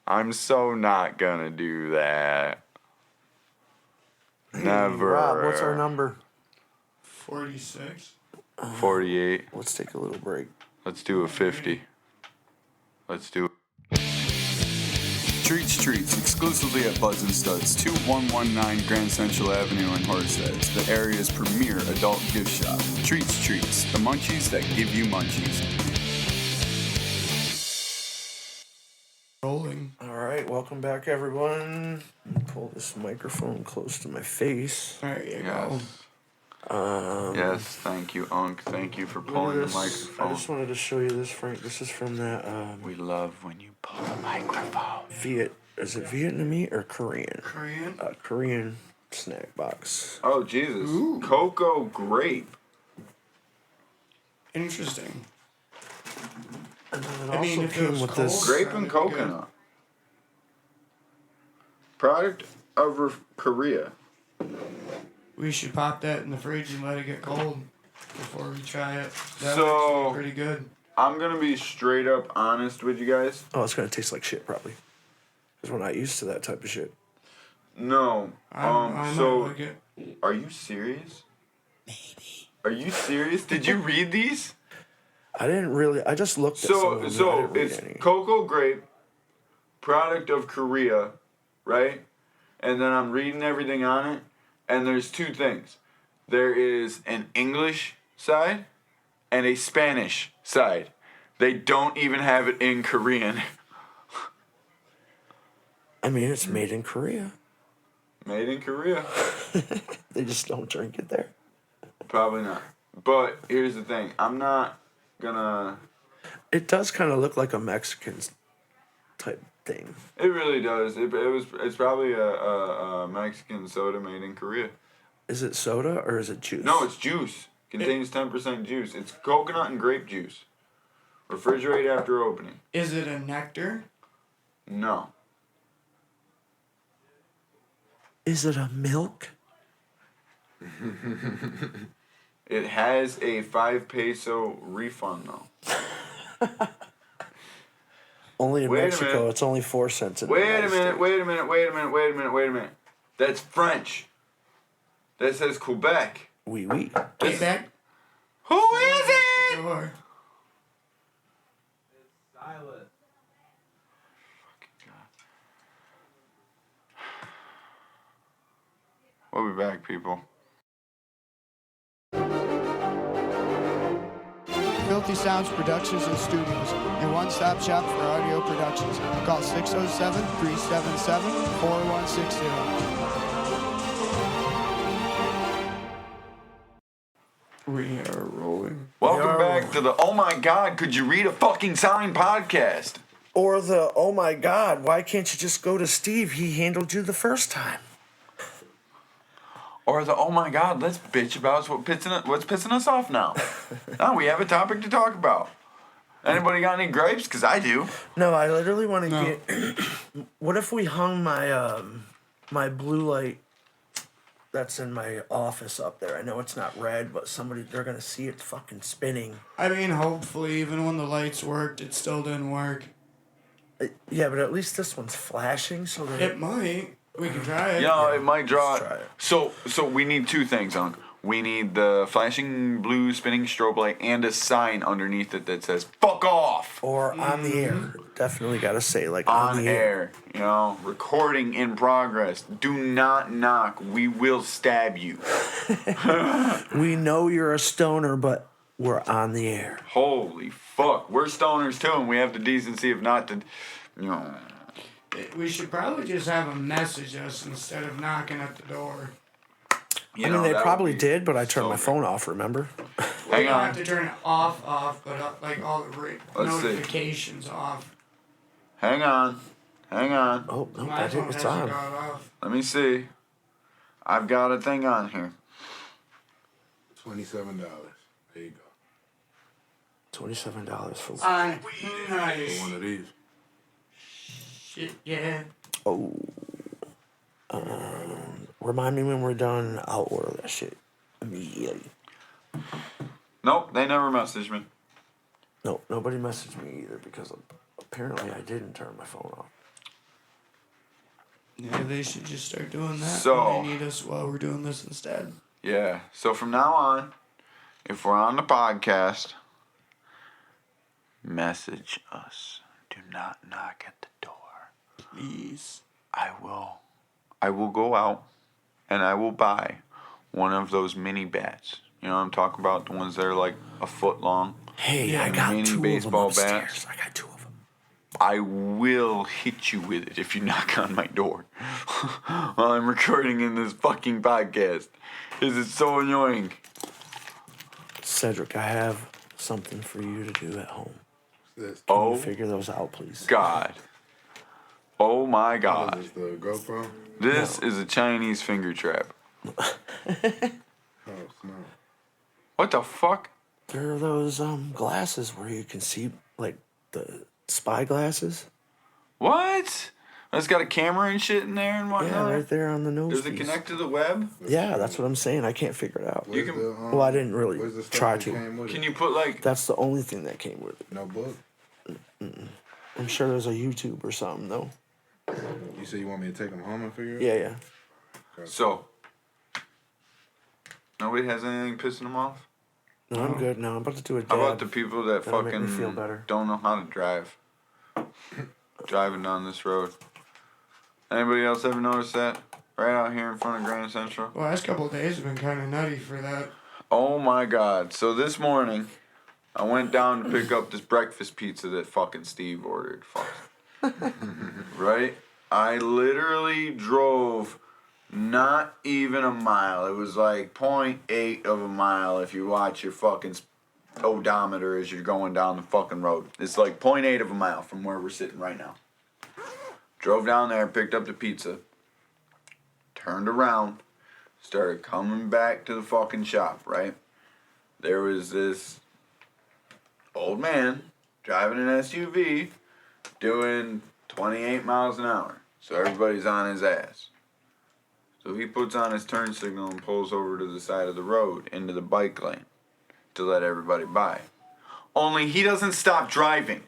I'm so not gonna do that. Never. Rob, what's our number? 46. 48. Let's take a little break. Let's do a 50. Let's do it. Treats exclusively at Buds and Studs, 2119 Grand Central Avenue in Horseheads, the area's premier adult gift shop. Treats, the munchies that give you munchies. Rolling. All right, welcome back, everyone. Pull this microphone close to my face. There you go. Yes. Yes, thank you, Unc. Thank you for pulling the I microphone. just wanted to show you this, Frank. This is from that We love when you pull the microphone. is it Vietnamese or Korean? Korean. Korean snack box. Oh, Jesus. Ooh. Cocoa grape. Interesting. And then it I mean, also if it came was with cold- this. Grape Probably and good. coconut. Product of Korea. We should pop that in the fridge and let it get cold before we try it. That So- looks pretty good. I'm gonna be straight up honest with you guys. Oh, it's gonna taste like shit, probably. Because we're not used to that type of shit. No. I So might like it. are you serious? Maybe. Are you serious? Did you read these? I didn't really. I just looked at some of them. I So didn't read it's any. cocoa grape, product of Korea, right? And then I'm reading everything on it, and there's 2 things. There is an English side and a Spanish side. They don't even have it in Korean. I mean, it's made in Korea. Made in Korea. They just don't drink it there. Probably not. But here's the thing. I'm not gonna... It does kind of look like a Mexican type thing. It really does. It's probably a Mexican soda made in Korea. Is it soda or is it juice? No, it's juice. Contains 10% juice. It's coconut and grape juice. Refrigerate after opening. Is it a nectar? No. Is it a milk? It has a 5 peso refund though. Only in Wait a Mexico, minute. it's only 4 cents. In the Wait a United minute, States. wait a minute. That's French. That says Quebec. Oui, oui. Get back. Who is it? Door. Silas. We'll be back, people. Filthy Sounds Productions and Studios, your one-stop shop for audio productions. Call 607-377-4160. We are rolling. Welcome back to the Oh My God, Could You Read a Fucking Sign podcast. Or the, oh my God, why can't you just go to Steve? He handled you the first time. Or the, oh my God, let's bitch about what's pissing us off now. Now we have a topic to talk about. Anybody got any gripes? Because I do. No, I literally want to No. get. What if we hung my my blue light that's in my office up there? I know it's not red, but they're gonna see it fucking spinning. I mean, hopefully, even when the lights worked, it still didn't work. Yeah, but at least this one's flashing, so that It might. We can try it. You know, it might draw. try it. So we need 2 things, Unc. We need the flashing blue spinning strobe light and a sign underneath it that says "fuck off" Or on the air. Definitely got to say, like, on the air. You know, recording in progress. Do not knock. We will stab you. We know you're a stoner, but we're on the air. Holy fuck. We're stoners too, and we have the decency of not to, you know. We should probably just have them message us instead of knocking at the door. You I know, mean, they that would probably be did, but I turned my so phone off, remember? We Hang don't on. have to turn it off, but like all the Let's see. notifications off. Hang on. Oh, no, My phone it's hasn't on. gone off. Let me see. I've got a thing on here. $27. There you go. $27 for... Nice. For one of these. Shit, yeah. Oh. Remind me when we're done. I'll order that shit immediately. Nope, they never messaged me. No, nobody messaged me either because apparently I didn't turn my phone off. Yeah, they should just start doing that. So- when they need us while we're doing this instead. Yeah. So from now on, if we're on the podcast, message us. Do not knock at the door. Please. I will go out and I will buy one of those mini bats. You know what I'm talking about? The ones that are like a foot long. Hey, Yeah, I got mini 2 baseball of them upstairs. bats. I got 2 of them. I will hit you with it if you knock on my door while I'm recording in this fucking podcast. Is it so annoying? Cedric, I have something for you to do at home. This. Can Oh you figure those out, please? God. Oh my What God. is this, the GoPro? This is a Chinese finger trap. Oh, snap. What the fuck? There are those glasses where you can see, like, the spy glasses. What? It's got a camera and shit in there and Yeah, whatnot? right there on the nose Does it piece. connect to the web? Yeah, that's what I'm saying. I can't figure it out. Where's can- the, Well, I didn't really where's the stuff try that to. came with Can it? you put like... That's the only thing that came with it. No book? I'm sure there's a YouTube or something, though. You say you want me to take them home and figure it Yeah, yeah. So, nobody has anything pissing them off? No, I'm good now. I'm about to do a dab. How about the people that That'll make me fucking feel better. don't know how to drive? Driving down this road. Anybody else ever noticed that? Right out here in front of Grand Central? Well, last couple of days have been kind of nutty for that. Oh my God. So this morning, I went down to pick up this breakfast pizza that fucking Steve ordered. Fuck. Right? I literally drove not even a mile. It was like 0.8 of a mile if you watch your fucking odometer as you're going down the fucking road. It's like 0.8 of a mile from where we're sitting right now. Drove down there, picked up the pizza, turned around, started coming back to the fucking shop, right? There was this old man driving an SUV doing 28 miles an hour. So everybody's on his ass. So he puts on his turn signal and pulls over to the side of the road into the bike lane to let everybody by. Only he doesn't stop driving.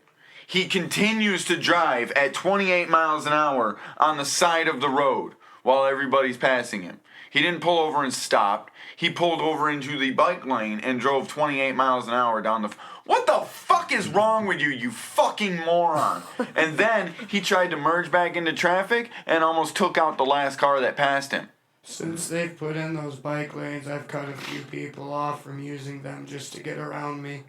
He continues to drive at 28 miles an hour on the side of the road while everybody's passing him. He didn't pull over and stopped. He pulled over into the bike lane and drove 28 miles an hour down the... What the fuck is wrong with you, you fucking moron? And then he tried to merge back into traffic and almost took out the last car that passed him. Since they've put in those bike lanes, I've cut a few people off from using them just to get around me.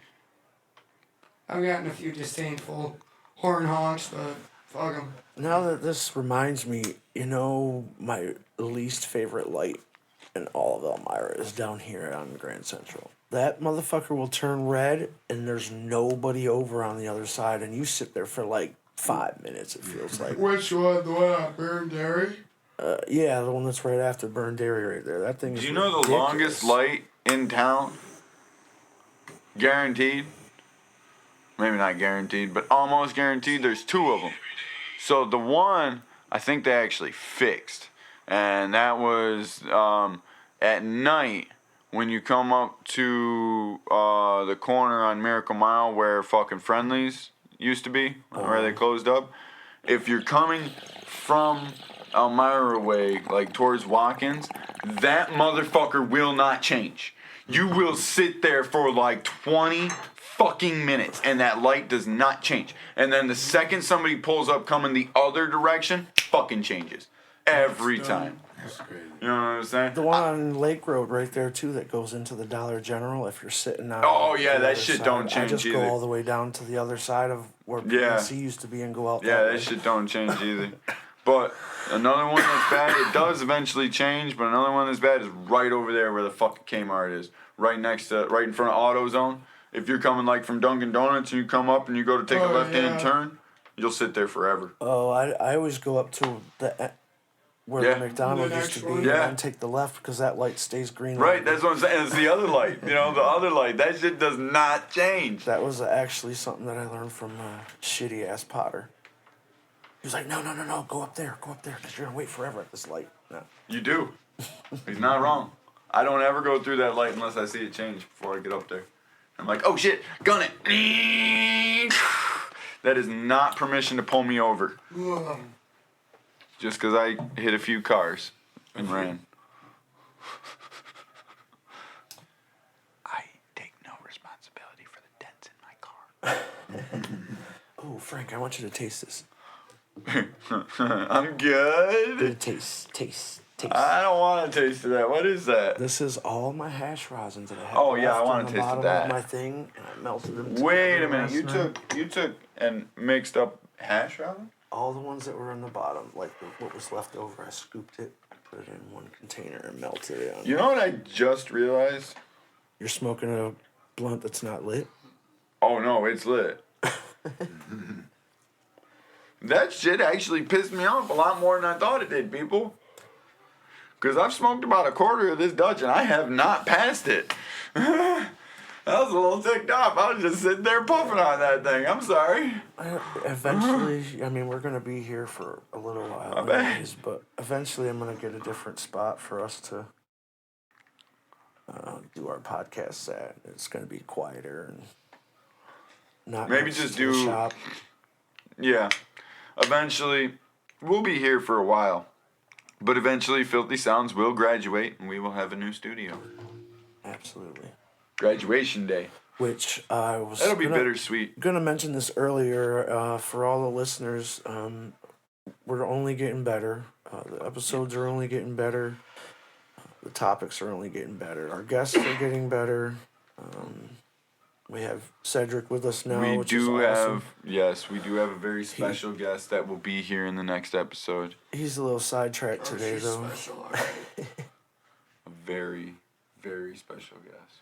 I've gotten a few disdainful horn honks, but fuck them. Now that this reminds me, you know, my least favorite light in all of Elmira is down here on Grand Central. That motherfucker will turn red and there's nobody over on the other side and you sit there for like 5 minutes, it feels like. Which one? The one on Burn Dairy? Yeah, the one that's right after Burn Dairy right there. That thing is Do you know the ridiculous. longest light in town? Guaranteed. Maybe not guaranteed, but almost guaranteed. There's 2 of them. So the one, I think they actually fixed. And that was at night when you come up to the corner on Miracle Mile where fucking Friendlies used to be, where they closed up. If you're coming from Elmira way, like towards Watkins, that motherfucker will not change. You will sit there for like 20 fucking minutes and that light does not change. And then the second somebody pulls up coming the other direction, fucking changes. Every time. That's crazy. You know what I'm saying? The one on Lake Road right there too that goes into the Dollar General. If you're sitting on Oh, yeah, the that other shit side, don't I change just either. go all the way down to the other side of where Yeah. PNC used to be and go out. Yeah, that that way. shit don't change either. But another one that's bad, it does eventually change, but another one that's bad is right over there where the fucking Kmart is. Right in front of AutoZone. If you're coming like from Dunkin' Donuts and you come up and you go to take a left-hand turn, you'll sit there forever. Oh, I always go up to where Yeah. the McDonald's The used to next be one. Yeah. and take the left because that light stays green. Right, that's what I'm saying. It's the other light. You know, the other light. That shit does not change. That was actually something that I learned from shitty ass Potter. He was like, no, go up there, because you're gonna wait forever at this light. No. You do. He's not wrong. I don't ever go through that light unless I see it change before I get up there. I'm like, oh shit, gun it. That is not permission to pull me over. Just because I hit a few cars and ran. I take no responsibility for the dents in my car. Oh, Frank, I want you to taste this. I'm good. Taste. I don't want to taste of that. What is that? This is all my hash rosins that I have. Oh, yeah, I left wanna on the taste of bottom that. of my thing, and I melted them. Wait a together minute. last night. You took and mixed up hash rosin? All the ones that were in the bottom, like what was left over, I scooped it, put it in one container, and melted it. You know what I just realized? You're smoking a blunt that's not lit. Oh no, it's lit. That shit actually pissed me off a lot more than I thought it did, people. Because I've smoked about a quarter of this Dutch and I have not passed it. I was a little ticked off. I was just sitting there puffing on that thing. I'm sorry. Eventually, I mean, we're going to be here for a little while, bet. anyways, but eventually I'm going to get a different spot for us to do our podcasts at. It's going to be quieter and not Maybe next just to the do- shop. Yeah. Eventually, we'll be here for a while. But eventually, Filthy Sounds will graduate and we will have a new studio. Absolutely. Graduation day. Which I was That'll be gonna- bittersweet. Gonna mention this earlier for all the listeners. We're only getting better. The episodes are only getting better. The topics are only getting better. Our guests are getting better. We have Cedric with us now, We which is do awesome. we do have a very special guest that will be here in the next episode. He's a little sidetracked today, She's though. special, all right. A very, very special guest.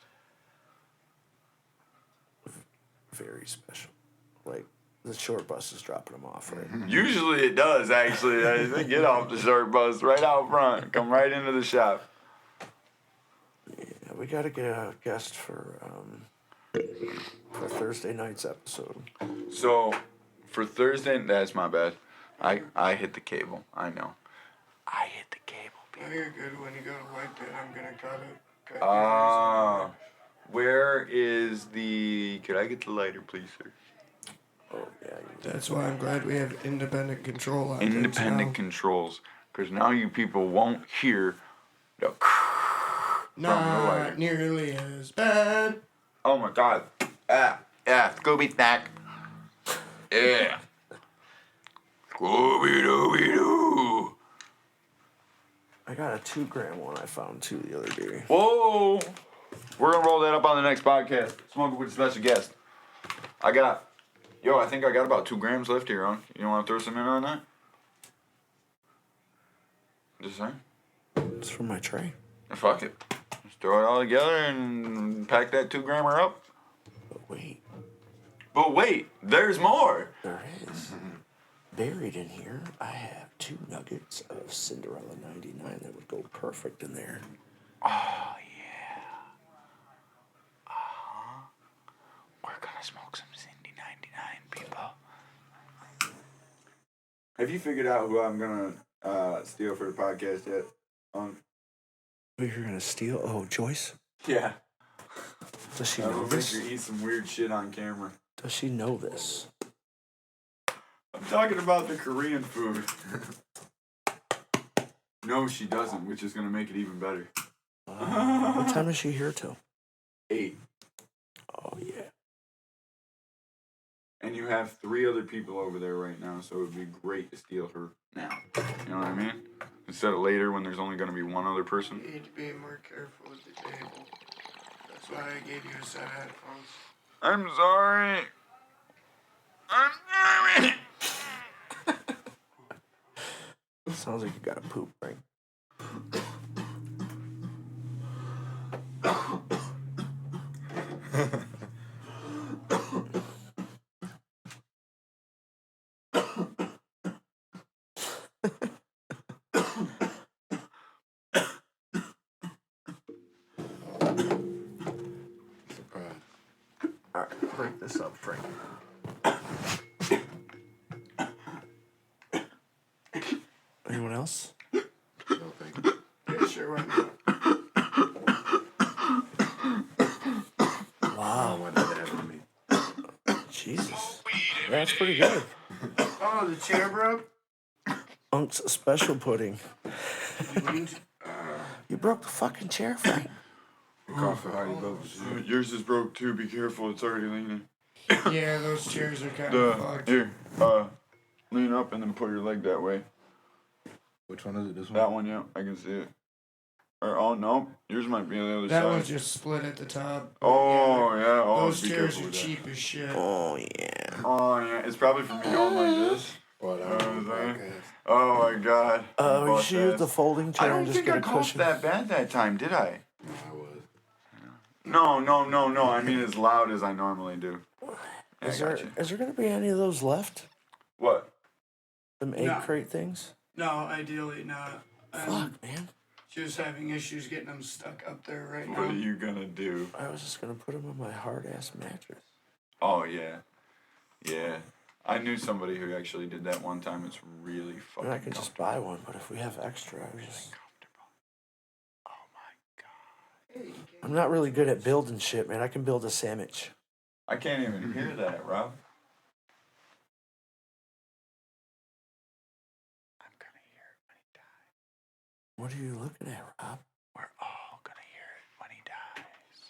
Very special. Like the short bus is dropping him off, right? Usually it does, actually. They get off the short bus right out front, come right into the shop. Yeah, we got to get a guest for Thursday night's episode. So, for Thursday, that's my bad. I hit the cable. I know. I hit the cable. No, you're good. When you go to wipe it, I'm gonna cut it. Cut Ah, where is the? Could I get the lighter, please, sir? Oh yeah, That's why I'm glad we have independent control on things Independent now. controls, because now you people won't hear the. from the lighter. Not nearly as bad. Oh my God! Yeah, Scooby Snack. Yeah. Scooby Dooby Doo. I got a 2-gram one I found too the other day. Whoa! We're gonna roll that up on the next podcast. Smoking with a special guest. I think I got about 2 grams left here, huh? You want to throw some in on that? Just saying. It's from my tray. Fuck it. Just throw it all together and pack that 2-grammer up. But wait, But wait, there's more. there is. Buried in here, I have 2 nuggets of Cinderella 99 that would go perfect in there. Oh yeah. We're gonna smoke some Cindy 99, people. Have you figured out who I'm gonna steal for the podcast yet? Who you're gonna steal? Oh, Joyce? Yeah. Does she I'm know gonna make this? her eat some weird shit on camera. Does she know this? I'm talking about the Korean food. No, she doesn't, which is gonna make it even better. What time is she here till? 8. Oh yeah. And you have 3 other people over there right now, so it would be great to steal her now. You know what I mean? Instead of later when there's only gonna be one other person. You need to be more careful with the table. That's why I gave you a set of headphones. I'm sorry. I'm sorry. Sounds like you got a poop break. Surprise. Alright, break this up, Frank. Anyone else? No, thank you. Yeah, sure, why not? I Wow, don't want that to happen to me. Jesus. That's pretty good. Oh, the chair broke? Unc's special pudding. You broke the fucking chair, Frank. Cough for Hardy Bubbles. Yours is broke too. Be careful. It's already leaning. Yeah, those chairs are kind of fucked. Here, lean up and then put your leg that way. Which one is it? This one? That one, yeah, I can see it. Or oh no, yours might be on the other That side. one's just split at the top. Oh yeah, oh Those be chairs careful are with that. cheap as shit. Oh yeah. Oh yeah, it's probably for me going like this. Well, that was the podcast. Oh my god. Oh, you Bust should use ass. the folding I chair don't and just think get I a coughed cushion. that bad that time, did I? No, I was. No. I mean as loud as I normally do. Yeah, Is I there gotcha. gonna be any of those left? What? Them egg No. crate things? No, ideally not. I'm Fuck, man. just having issues getting them stuck up there right What are now. you gonna do? I was just gonna put them on my hard ass mattress. Oh yeah. Yeah. I knew somebody who actually did that one time. It's really fucking And I can just buy one, but if we have extra, I was just. comfortable. Oh my god. I'm not really good at building shit, man. I can build a sandwich. I can't even hear that, Rob. I'm gonna hear it when he dies. What are you looking at, Rob? We're all gonna hear it when he dies.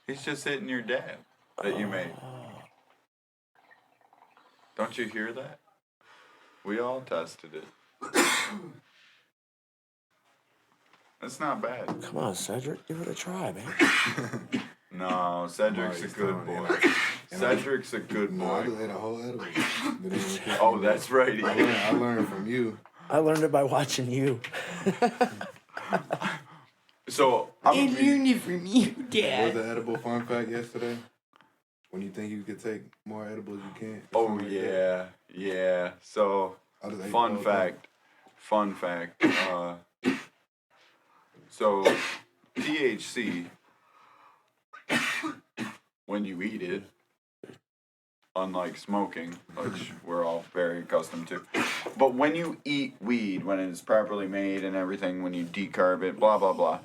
He's just hitting your dad that you made. Oh. Don't you hear that? We all tested it. That's not bad. Come on, Cedric. Give it a try, man. No, Cedric's a Maurice good Stone, boy. yeah. Cedric's a good No, I boy. just ate a whole edible. Didn't even care. Oh, that's right. he I did. learned, I learned from you. I learned it by watching you. So I'm gonna be- it from you, What was Dad. the edible fun fact yesterday? When you think you could take more edibles, you can't. Oh Something like that. yeah. So I just ate the fun whole fact. So THC, when you eat it, unlike smoking, which we're all very accustomed to, but when you eat weed, when it's properly made and everything, when you decarb it, blah blah blah,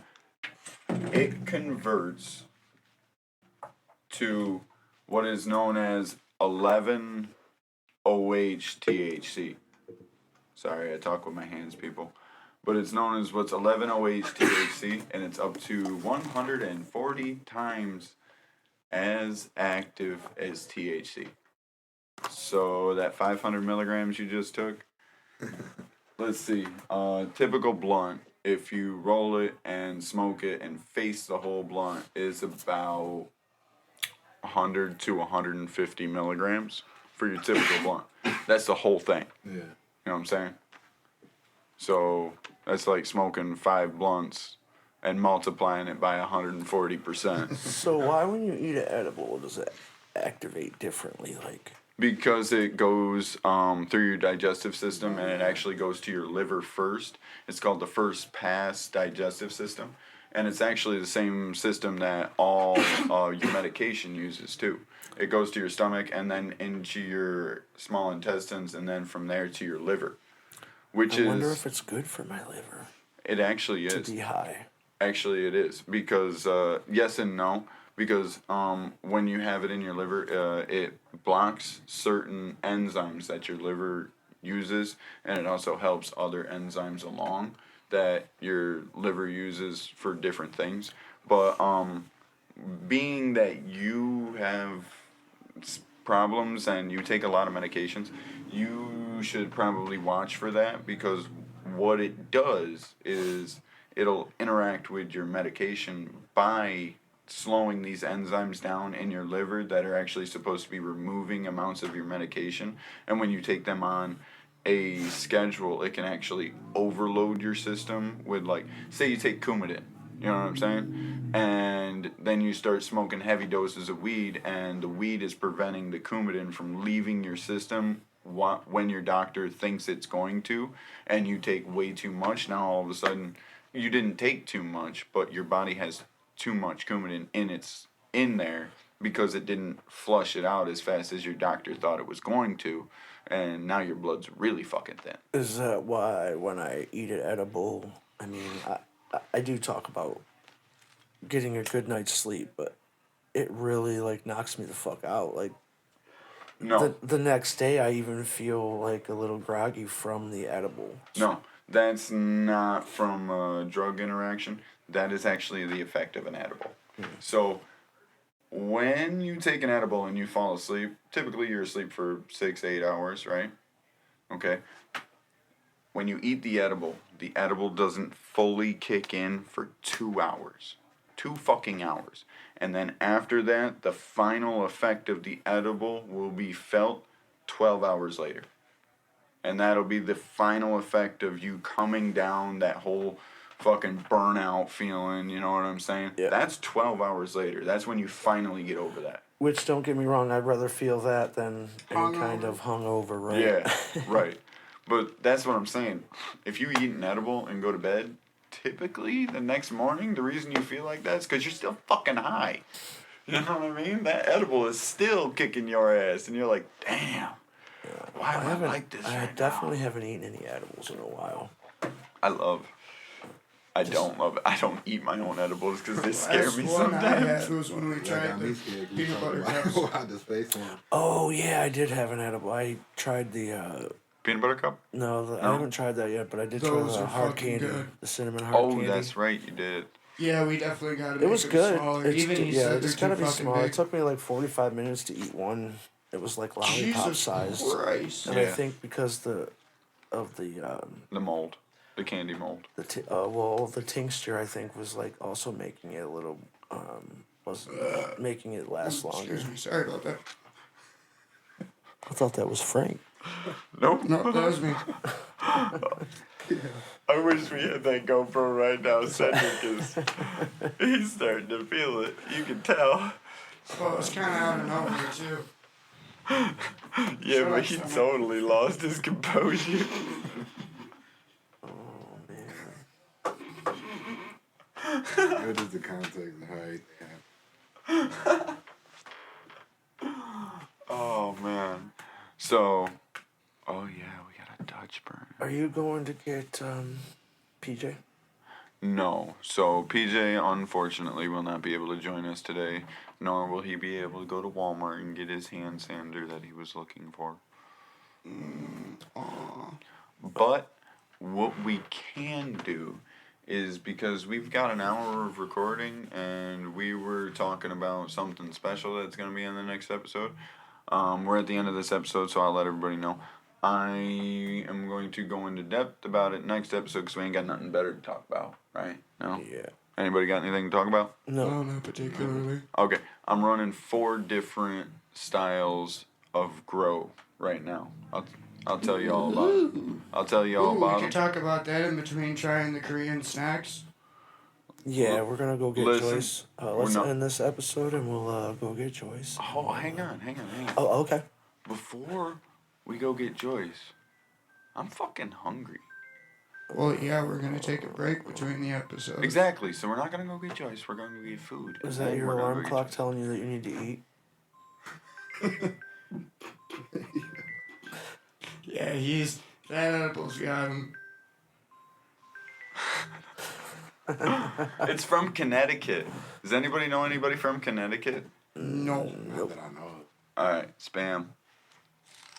it converts to what is known as 11-OH-THC. Sorry, I talk with my hands, people. But it's known as what's 11-OH-THC, and it's up to 140 times as active as THC. So that 500 milligrams you just took, let's see, typical blunt, if you roll it and smoke it and face the whole blunt, is about 100 to 150 milligrams for your typical blunt. That's the whole thing. Yeah. You know what I'm saying? So that's like smoking 5 blunts and multiplying it by 140%. So why, when you eat an edible, does it activate differently? Like, Because it goes through your digestive system and it actually goes to your liver first. It's called the first pass digestive system. And it's actually the same system that all your medication uses too. It goes to your stomach and then into your small intestines and then from there to your liver. Which I wonder is, if it's good for my liver it actually to is. be high. Actually, it is because yes and no. Because when you have it in your liver, it blocks certain enzymes that your liver uses, and it also helps other enzymes along that your liver uses for different things. But being that you have problems and you take a lot of medications, you should probably watch for that, because what it does is it'll interact with your medication by slowing these enzymes down in your liver that are actually supposed to be removing amounts of your medication. And when you take them on a schedule, it can actually overload your system with, like, say you take Coumadin, you know what I'm saying? And then you start smoking heavy doses of weed, and the weed is preventing the Coumadin from leaving your system when your doctor thinks it's going to, and you take way too much. Now all of a sudden, you didn't take too much, but your body has too much Coumadin in there because it didn't flush it out as fast as your doctor thought it was going to, and now your blood's really fucking thin. Is that why when I eat an edible, I mean, I do talk about getting a good night's sleep, but it really, like, knocks me the fuck out. Like, No, the next day I even feel, like, a little groggy from the edible. no, that's not from a drug interaction. That is actually the effect of an edible. So, when you take an edible and you fall asleep, typically you're asleep for 6 to 8 hours, right? Okay. When you eat the edible doesn't fully kick in for 2 hours. 2 fucking hours. And then after that, the final effect of the edible will be felt 12 hours later. And that'll be the final effect of you coming down that whole fucking burnout feeling, you know what I'm saying? Yeah. That's 12 hours later. That's when you finally get over that. Which, don't get me wrong, I'd rather feel that than any kind of hungover, right? Yeah, right. But that's what I'm saying. If you eat an edible and go to bed, typically the next morning, the reason you feel like that is because you're still fucking high. You know what I mean? That edible is still kicking your ass, and you're like, damn, why am I like this I right definitely now? haven't eaten any edibles in a while. I don't love it. I don't eat my own edibles because they scare Last me one I sometimes. had was when we That tried got me the scared. You peanut butter talking cups. about the space one. Oh, yeah, I did have an edible. I tried the, Peanut butter cup? I No? haven't tried that yet, but I did Those try the are hard fucking candy. good. The cinnamon hard candy. Oh, that's right, you did. Yeah, we definitely got to It was good. smaller. It's Even he yeah, said it's they're gotta too be fucking small. It big. took me like 45 minutes to eat one. It was like lollipop Jesus sized. Christ. And I Yeah. think because the The mold. The candy mold. the tincture, I think, was like also making it a little was making it last longer. Excuse me, sorry about that. I thought that was Frank. Nope. No, that was me. I wish we had that GoPro right now. Cedric is. He's starting to feel it. You can tell. Well, it was kind of out of nowhere, too. Yeah, but he totally lost his composure. Oh man. What is the context of how it happened? Oh, man. So, oh, yeah, we got a Dutch burn. Are you going to get PJ? No. So, PJ, unfortunately, will not be able to join us today, nor will he be able to go to Walmart and get his hand sander that he was looking for. But what we can do is, because we've got an hour of recording and we were talking about something special that's going to be in the next episode. We're at the end of this episode, so I'll let everybody know. I am going to go into depth about it next episode because we ain't got nothing better to talk about, right? No? Yeah. Anybody got anything to talk about? No. No, not particularly. Okay, I'm running 4 different styles of grow right now. I'll tell you all about it. I'll tell you all Ooh, we about can it. talk about that in between trying the Korean snacks. Yeah, we're gonna go get Listen, Joyce. Let's we're not- end this episode and we'll go get Joyce. Oh, hang on. Oh, okay. Before we go get Joyce, I'm fucking hungry. Well, yeah, we're going to take a break between the episodes. Exactly. So we're not gonna go get Joyce. We're gonna go get food. Is and that then your we're gonna alarm go get clock Joyce. telling you that you need to eat? Yeah, that edible's got him. It's from Connecticut. Does anybody know anybody from Connecticut? No. Not that I know of. All right, spam.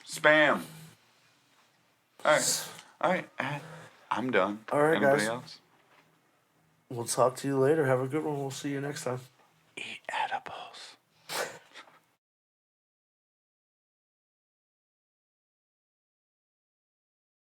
Spam. All right. I'm done. All right, Anybody guys. else? We'll talk to you later. Have a good one. We'll see you next time. Eat at